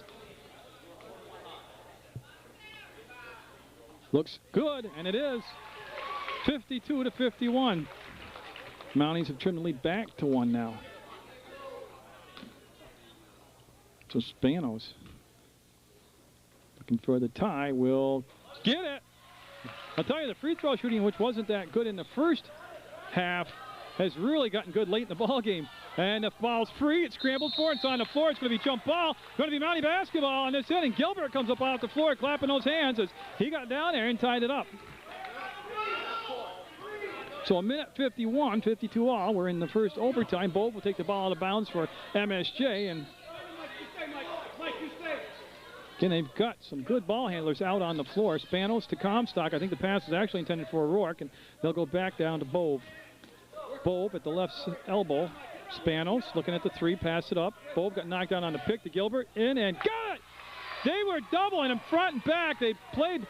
Looks good, and it is. 52-51. Mounties have turned the lead back to 1 now. So Spanos, looking for the tie, will get it. I'll tell you, the free throw shooting, which wasn't that good in the first half, has really gotten good late in the ball game. And the ball's free. It's scrambled for. It's on the floor. It's going to be jump ball. Going to be Mountie basketball on this inning. Gilbert comes up off the floor, clapping those hands as he got down there and tied it up. So a minute 51, 52 all. We're in the first overtime. Bove will take the ball out of bounds for MSJ. And again, they've got some good ball handlers out on the floor. Spanos to Comstock. I think the pass is actually intended for O'Rourke, and they'll go back down to Bove. Bove at the left elbow. Spanos looking at the 3, pass it up. Bove got knocked down on the pick to Gilbert. In and got it! They were doubling him front and back. They played,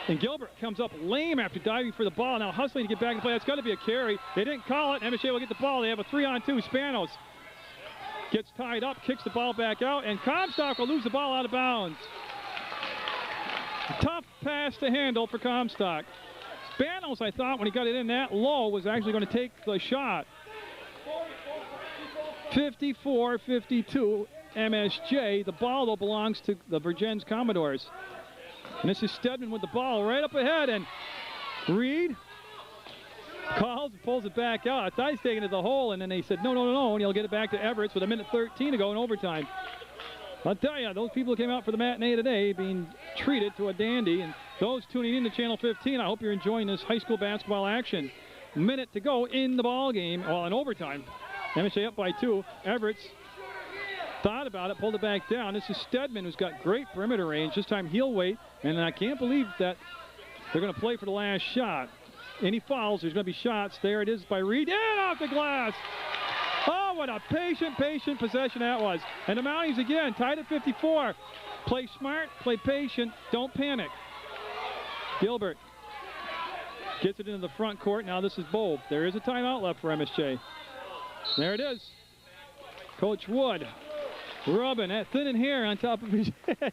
and Gilbert comes up lame after diving for the ball. Now hustling to get back and play. That's got to be a carry. They didn't call it. MSJ will get the ball. They have a 3-on-2. Spanos gets tied up, kicks the ball back out, and Comstock will lose the ball out of bounds. Tough pass to handle for Comstock. Spanos, I thought, when he got it in that low, was actually going to take the shot. 54-52, MSJ. The ball, though, belongs to the Vergennes Commodores. And this is Stedman with the ball right up ahead, and Reed calls and pulls it back out. I thought he's taking it to the hole, and then they said, no, and he'll get it back to Everett with a minute 13 to go in overtime. I'll tell you, those people who came out for the matinee today being treated to a dandy, and those tuning in to Channel 15, I hope you're enjoying this high school basketball action. Minute to go in the ball game, well, in overtime. MSJ up by 2. Everett's thought about it, pulled it back down. This is Stedman, who's got great perimeter range. This time he'll wait, and I can't believe that they're going to play for the last shot. Any fouls, there's going to be shots. There it is by Reed, and off the glass. Oh, what a patient possession that was. And the Mounties again, tied at 54. Play smart, play patient, don't panic. Gilbert gets it into the front court. Now this is Bove. There is a timeout left for MSJ. There it is. Coach Wood rubbing that thin hair on top of his head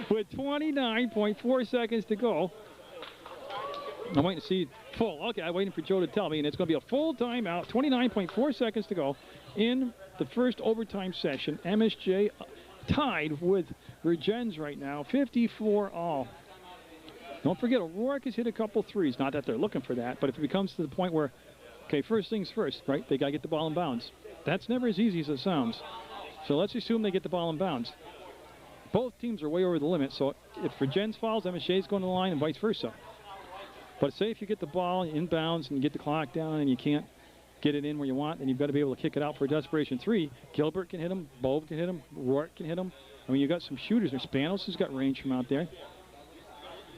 with 29.4 seconds to go. I'm waiting to see full. Okay, I'm waiting for Joe to tell me, and it's going to be a full timeout. 29.4 seconds to go in the first overtime session. MSJ tied with Vergennes right now, 54 all. Don't forget, O'Rourke has hit a couple threes. Not that they're looking for that, but if it comes to the point where, okay, first things first, right? They got to get the ball in bounds. That's never as easy as it sounds. So let's assume they get the ball in bounds. Both teams are way over the limit, so if Vergennes fouls, MSJ is going to the line and vice versa. But say if you get the ball in bounds and you get the clock down and you can't get it in where you want, then you've got to be able to kick it out for a desperation 3. Gilbert can hit him, Bove can hit him, Rourke can hit him. I mean, you've got some shooters there. Spanos has got range from out there.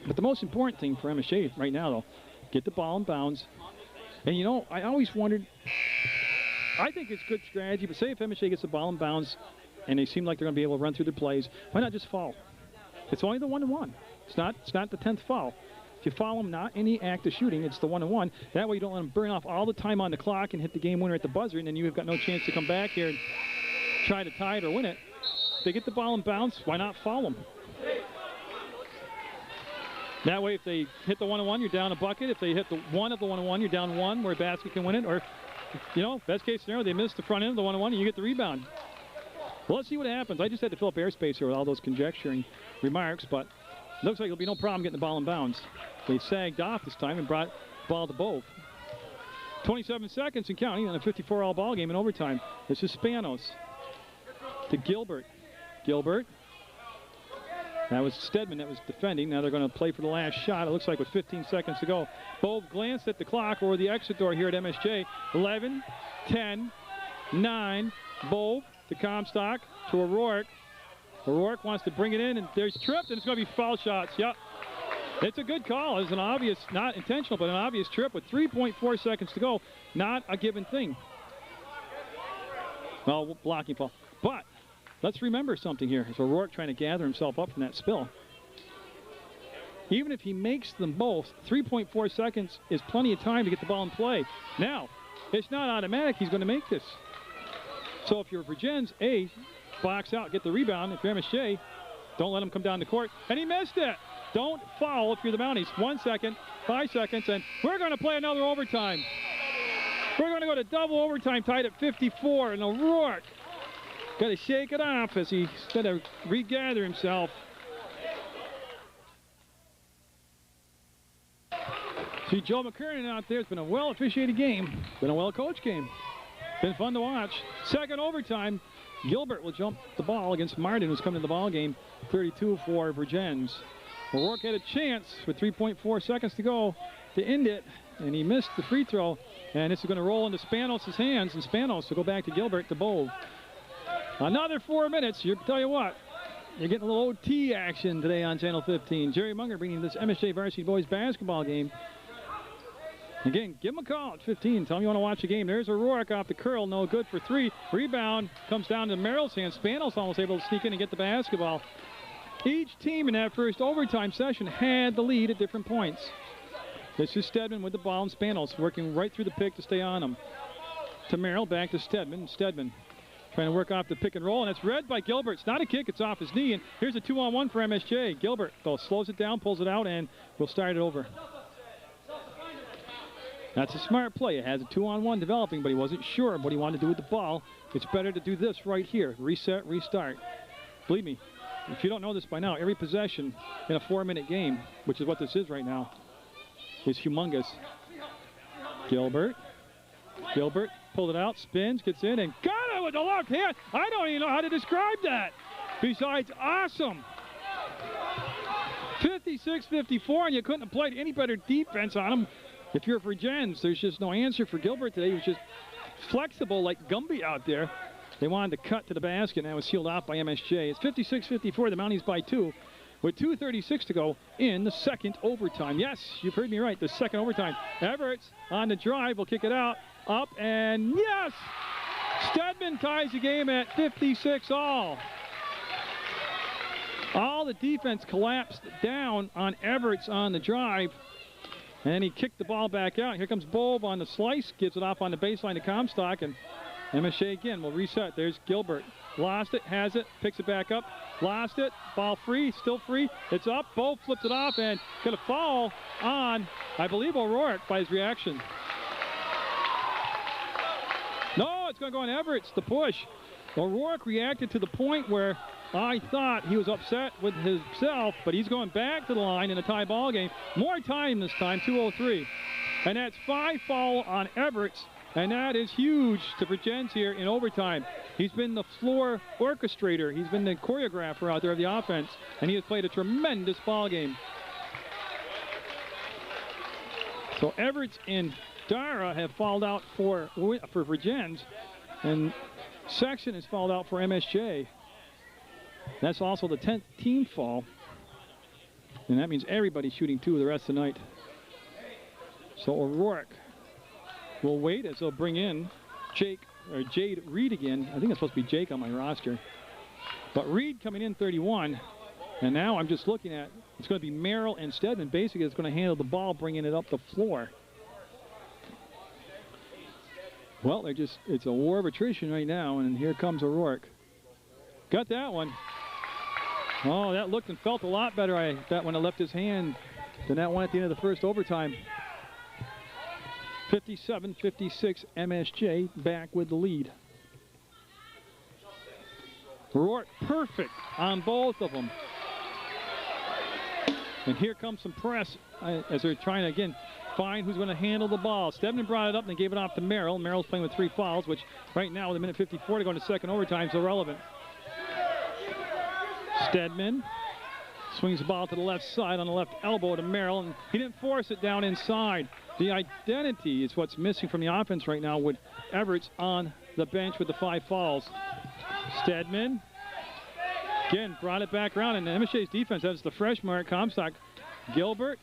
But the most important thing for MSJ right now, though, get the ball in bounds. And, you know, I always wondered, I think it's good strategy, but say if MSJ gets the ball in bounds and they seem like they're going to be able to run through their plays, why not just foul? It's only the 1-1. It's not the 10th foul. If you foul them, not any act of shooting, it's the 1-1. That way you don't let them burn off all the time on the clock and hit the game winner at the buzzer, and then you've got no chance to come back here and try to tie it or win it. If they get the ball in bounds, why not foul them? That way, if they hit the 1-1, you're down a bucket. If they hit the 1 of the 1-1, you're down 1 where a basket can win it. Or, you know, best case scenario, they miss the front end of the 1-1 and you get the rebound. Well, let's see what happens. I just had to fill up airspace here with all those conjecturing remarks, but looks like there'll be no problem getting the ball in bounds. They sagged off this time and brought the ball to Bove. 27 seconds and counting on a 54-all ball game in overtime. This is Spanos to Gilbert. Gilbert. That was Stedman that was defending. Now they're going to play for the last shot. It looks like with 15 seconds to go. Bove glanced at the clock or the exit door here at MSJ. 11, 10, 9. Bove to Comstock to O'Rourke. O'Rourke wants to bring it in, and there's tripped, and it's going to be foul shots. Yep. It's a good call. It's an obvious, not intentional, but an obvious trip with 3.4 seconds to go. Not a given thing. Well, blocking foul. But let's remember something here. It's O'Rourke trying to gather himself up from that spill. Even if he makes them both, 3.4 seconds is plenty of time to get the ball in play. Now, it's not automatic he's going to make this. So if you're Vergennes, A, box out, get the rebound. If you're MSJ, don't let him come down the court. And he missed it. Don't foul if you're the Mounties. 1 second, 5 seconds, and we're going to play another overtime. We're going to go to double overtime, tied at 54, and O'Rourke got to shake it off as he's got to regather himself. See Joe McKernan out there. It's been a well-officiated game. Been a well-coached game. Been fun to watch. Second overtime. Gilbert will jump the ball against Martin, who's coming to the ball game. 32 for Vergennes. O'Rourke had a chance with 3.4 seconds to go to end it, and he missed the free throw. And this is going to roll into Spanos' hands, and Spanos will go back to Gilbert to Bove. Another 4 minutes. Tell you what, you're getting a little OT action today on Channel 15. Jerry Munger bringing this MSJ Varsity Boys basketball game. Again, give him a call at 15. Tell him you want to watch the game. There's O'Rourke off the curl. No good for 3. Rebound comes down to Merrill's hands. Spanos almost able to sneak in and get the basketball. Each team in that first overtime session had the lead at different points. This is Stedman with the ball, and Spanos working right through the pick to stay on him. To Merrill, back to Stedman. Stedman trying to work off the pick and roll, and it's read by Gilbert. It's not a kick, it's off his knee, and here's a 2-on-1 for MSJ. Gilbert, though, slows it down, pulls it out, and will start it over. That's a smart play. It has a 2-on-1 developing, but he wasn't sure what he wanted to do with the ball. It's better to do this right here. Reset, restart. Believe me, if you don't know this by now, every possession in a 4-minute game, which is what this is right now, is humongous. Gilbert. Gilbert pulled it out, spins, gets in, and got it with the left hand. I don't even know how to describe that. Besides, awesome. 56-54, and you couldn't have played any better defense on him. If you're Vergennes, there's just no answer for Gilbert today. He was just flexible like Gumby out there. They wanted to cut to the basket, and that was sealed off by MSJ. It's 56-54, the Mounties by 2, with 2:36 to go in the second overtime. Yes, you've heard me right, the second overtime. Everett's on the drive, will kick it out, up, and yes! Stedman ties the game at 56 all. All the defense collapsed down on Everett's on the drive. And he kicked the ball back out. Here comes Bove on the slice, gets it off on the baseline to Comstock, and MSJ again will reset. There's Gilbert. Lost it, has it, picks it back up. Lost it, ball free, still free. It's up, Bove flips it off, and going to fall on, I believe, O'Rourke by his reaction. No, it's going to go on Everett's, the push. O'Rourke reacted to the point where I thought he was upset with himself, but he's going back to the line in a tie ball game. More time this time, 2:03. And that's 5 foul on Everett's, and that is huge to Vergennes here in overtime. He's been the floor orchestrator. He's been the choreographer out there of the offense, and he has played a tremendous ball game. So Everett's and Dara have fouled out for Vergennes, and Sexton has fouled out for MSJ. That's also the 10th team foul. And that means everybody's shooting 2 the rest of the night. So O'Rourke will wait as they'll bring in Jade Reed again. I think it's supposed to be Jake on my roster. But Reed coming in 31. And now I'm just looking at, it's going to be Merrill and Stedman. Basically, it's going to handle the ball, bringing it up the floor. Well, it's a war of attrition right now, and here comes O'Rourke. Got that one. Oh, that looked and felt a lot better, I bet, when it left his hand than that one at the end of the first overtime. 57-56, MSJ back with the lead. Rourke perfect on both of them. And here comes some press as they're trying to, again, find who's going to handle the ball. Stedman brought it up and they gave it off to Merrill. Merrill's playing with 3 fouls, which right now with a minute 54 to go into second overtime is irrelevant. Stedman swings the ball to the left side on the left elbow to Merrill, and he didn't force it down inside. The identity is what's missing from the offense right now with Everett's on the bench with the 5 fouls. Stedman, again, brought it back around, and MSJ's defense, that's the freshman at Comstock. Gilbert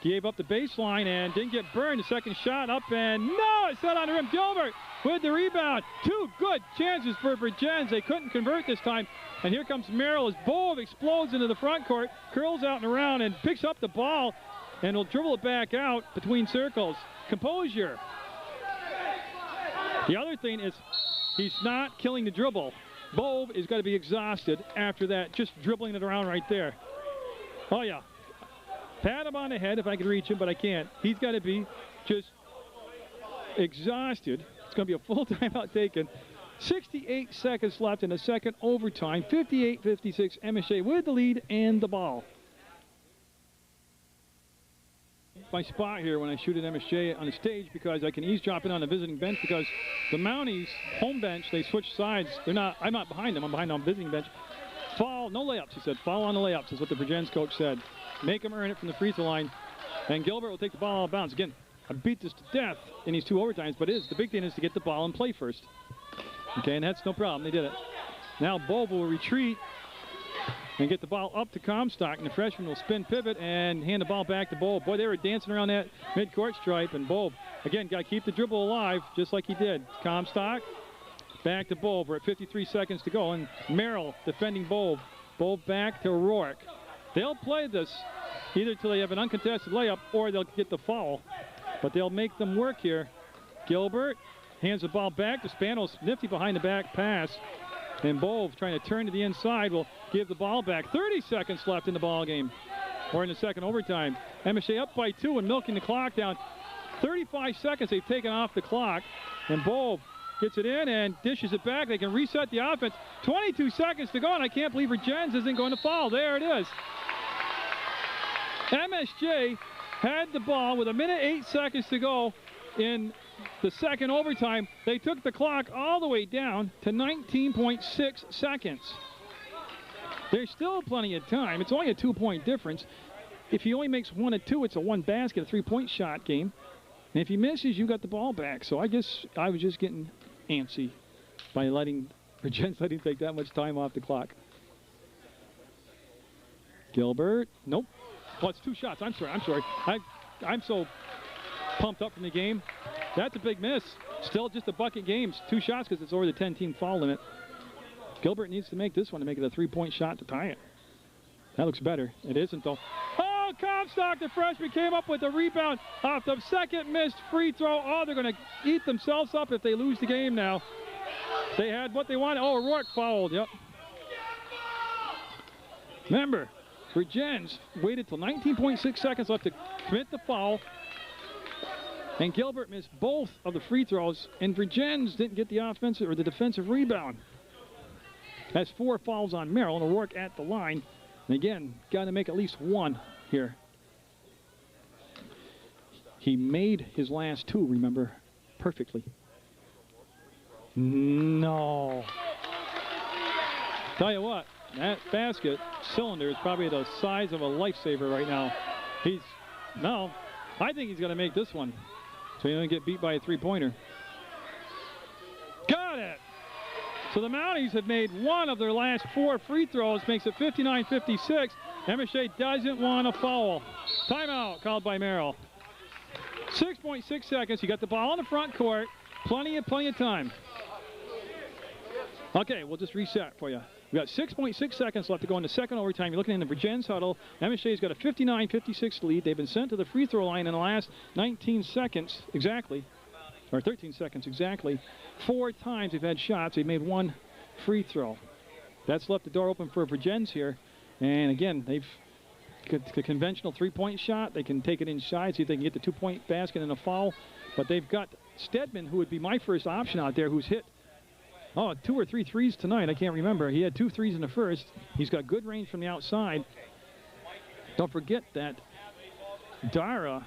gave up the baseline and didn't get burned. The second shot up, and no, it's not on the rim. Gilbert with the rebound. 2 good chances for Vergennes. They couldn't convert this time. And here comes Merrill as Bove explodes into the front court, curls out and around, and picks up the ball, and will dribble it back out between circles. Composure. The other thing is he's not killing the dribble. Bove is going to be exhausted after that, just dribbling it around right there. Oh, yeah. Pat him on the head if I can reach him, but I can't. He's got to be just exhausted. It's going to be a full timeout taken. 68 seconds left in the second overtime. 58-56, MSJ with the lead and the ball. My spot here when I shoot at MSJ on the stage because I can eavesdrop in on the visiting bench because the Mounties home bench, they switch sides. I'm not behind them. I'm behind on the visiting bench. Foul, no layups, he said. Foul on the layups is what the Vergennes coach said. Make them earn it from the free throw line. And Gilbert will take the ball out of bounds. Again, I beat this to death in these 2 overtimes, but the big thing is to get the ball and play first. Okay, and that's no problem. They did it. Now Bove will retreat and get the ball up to Comstock, and the freshman will spin pivot and hand the ball back to Bove. Boy, they were dancing around that midcourt stripe, and Bove, again, got to keep the dribble alive just like he did. Comstock, back to Bove. We're at 53 seconds to go, and Merrill defending Bove. Bove back to Rourke. They'll play this either till they have an uncontested layup or they'll get the foul, but they'll make them work here. Gilbert hands the ball back to Spanos, nifty behind the back pass. And Bove trying to turn to the inside will give the ball back. 30 seconds left in the ball game, or in the second overtime. MSJ up by 2 and milking the clock down. 35 seconds they've taken off the clock. And Bove gets it in and dishes it back. They can reset the offense. 22 seconds to go, and I can't believe Vergennes isn't going to foul. There it is. MSJ had the ball with 1:08 seconds to go in the second overtime. They took the clock all the way down to 19.6 seconds. There's still plenty of time. It's only a 2-point difference. If he only makes 1 of 2, it's a 1 basket, a 3-point shot game. And if he misses, you got the ball back. So I guess I was just getting antsy by letting Vergennes take that much time off the clock. Gilbert, nope. Oh, it's 2 shots. I'm sorry. I'm so pumped up from the game. That's a big miss. Still just a bucket game. 2 shots because it's over the 10-team foul limit. Gilbert needs to make this one to make it a 3-point shot to tie it. That looks better. It isn't, though. Oh, Comstock, the freshman, came up with a rebound off the second missed free throw. Oh, they're going to eat themselves up if they lose the game now. They had what they wanted. Oh, Rourke fouled. Yep. Remember, Vergennes waited till 19.6 seconds left to commit the foul. And Gilbert missed both of the free throws, and Vergennes didn't get the offensive or the defensive rebound. Has 4 fouls on Merrill, and O'Rourke at the line. And again, got to make at least 1 here. He made his last 2, remember, perfectly. No. Tell you what, that basket cylinder is probably the size of a lifesaver right now. I think he's going to make this one. So he doesn't get beat by a 3-pointer. Got it! So the Mounties have made 1 of their last 4 free throws, makes it 59-56. MSJ doesn't want a foul. Timeout called by Merrill. 6.6 seconds. You got the ball on the front court. Plenty of time. Okay, we'll just reset for you. We got 6.6 seconds left to go in the second overtime. You're looking in the Vergennes huddle. MSJ's got a 59-56 lead. They've been sent to the free throw line in the last 19 seconds exactly, or 13 seconds exactly. 4 times they've had shots. They've made 1 free throw. That's left the door open for Vergennes here. And again, they've got the conventional 3-point shot. They can take it inside, see if they can get the 2-point basket and a foul. But they've got Stedman, who would be my first option out there, who's hit Oh, 2 or 3 threes tonight. I can't remember. He had 2 threes in the first. He's got good range from the outside. Don't forget that Dara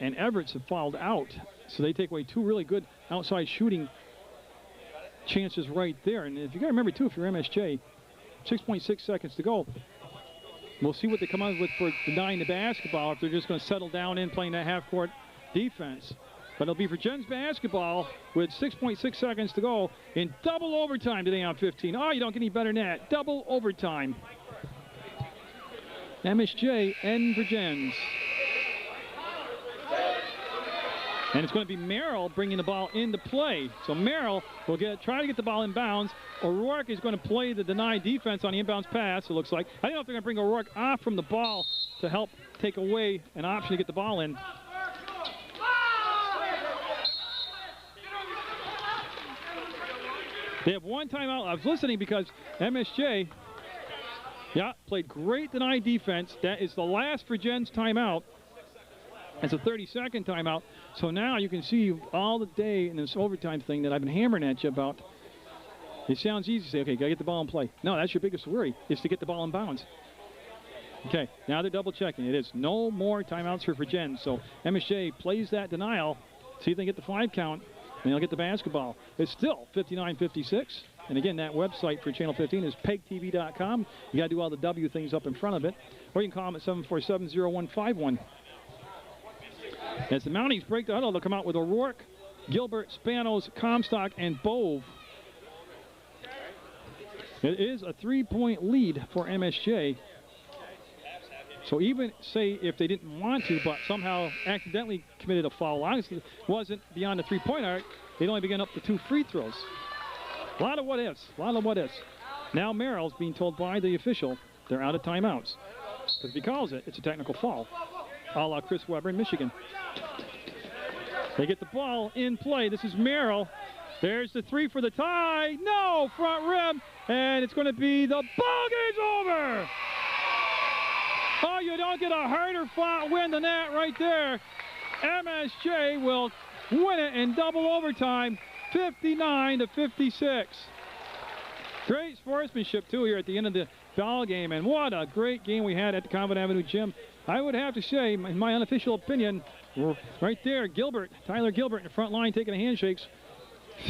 and Everett have fouled out, so they take away 2 really good outside shooting chances right there. And if you got to remember, too, if you're MSJ, 6.6 seconds to go. We'll see what they come out with for denying the basketball, if they're just going to settle down in playing that half-court defense. But it'll be Vergennes basketball with 6.6 seconds to go in double overtime today on 15. Oh, you don't get any better than that. Double overtime. MSJ and Vergennes. And it's going to be Merrill bringing the ball into play. So Merrill will try to get the ball in bounds. O'Rourke is going to play the denied defense on the inbounds pass, it looks like. I don't know if they're going to bring O'Rourke off from the ball to help take away an option to get the ball in. They have 1 timeout. I was listening because MSJ, played great denied defense. That is the last Vergennes timeout. It's a 30-second timeout. So now you can see all the day in this overtime thing that I've been hammering at you about. It sounds easy to say, okay, got to get the ball in play. No, that's your biggest worry, is to get the ball in bounds. Okay, now they're double checking. It is no more timeouts for Vergennes. So MSJ plays that denial, see if they get the 5 count, and they'll get the basketball. It's still 59-56. And again, that website for Channel 15 is PEGTV.com. You got to do all the W things up in front of it. Or you can call them at 747-0151. As the Mounties break the huddle, they'll come out with O'Rourke, Gilbert, Spanos, Comstock, and Bove. It is a 3-point lead for MSJ. So even, say, if they didn't want to, but somehow accidentally committed a foul, honestly, wasn't beyond the 3-point arc, they'd only begin up to 2 free throws. A lot of what ifs, a lot of what ifs. Now Merrill's being told by the official they're out of timeouts. Because if he calls it, it's a technical foul. A la Chris Webber in Michigan. They get the ball in play. This is Merrill. There's the 3 for the tie. No, front rim. And it's going to be the ball game's over. Oh, you don't get a harder fought win than that right there. MSJ will win it in double overtime, 59-56. Great sportsmanship, too, here at the end of the ball game. And what a great game we had at the Convent Avenue Gym. I would have to say, in my unofficial opinion, right there, Gilbert, Tyler Gilbert in the front line taking the handshakes,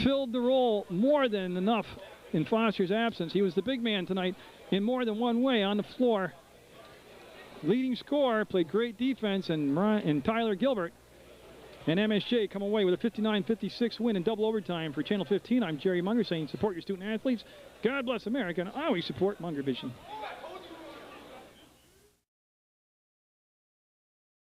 filled the role more than enough in Foster's absence. He was the big man tonight in more than one way on the floor. Leading scorer, played great defense, and Tyler Gilbert and MSJ come away with a 59-56 win in double overtime. For Channel 15, I'm Jerry Munger saying support your student athletes. God bless America, and I always support Munger Vision.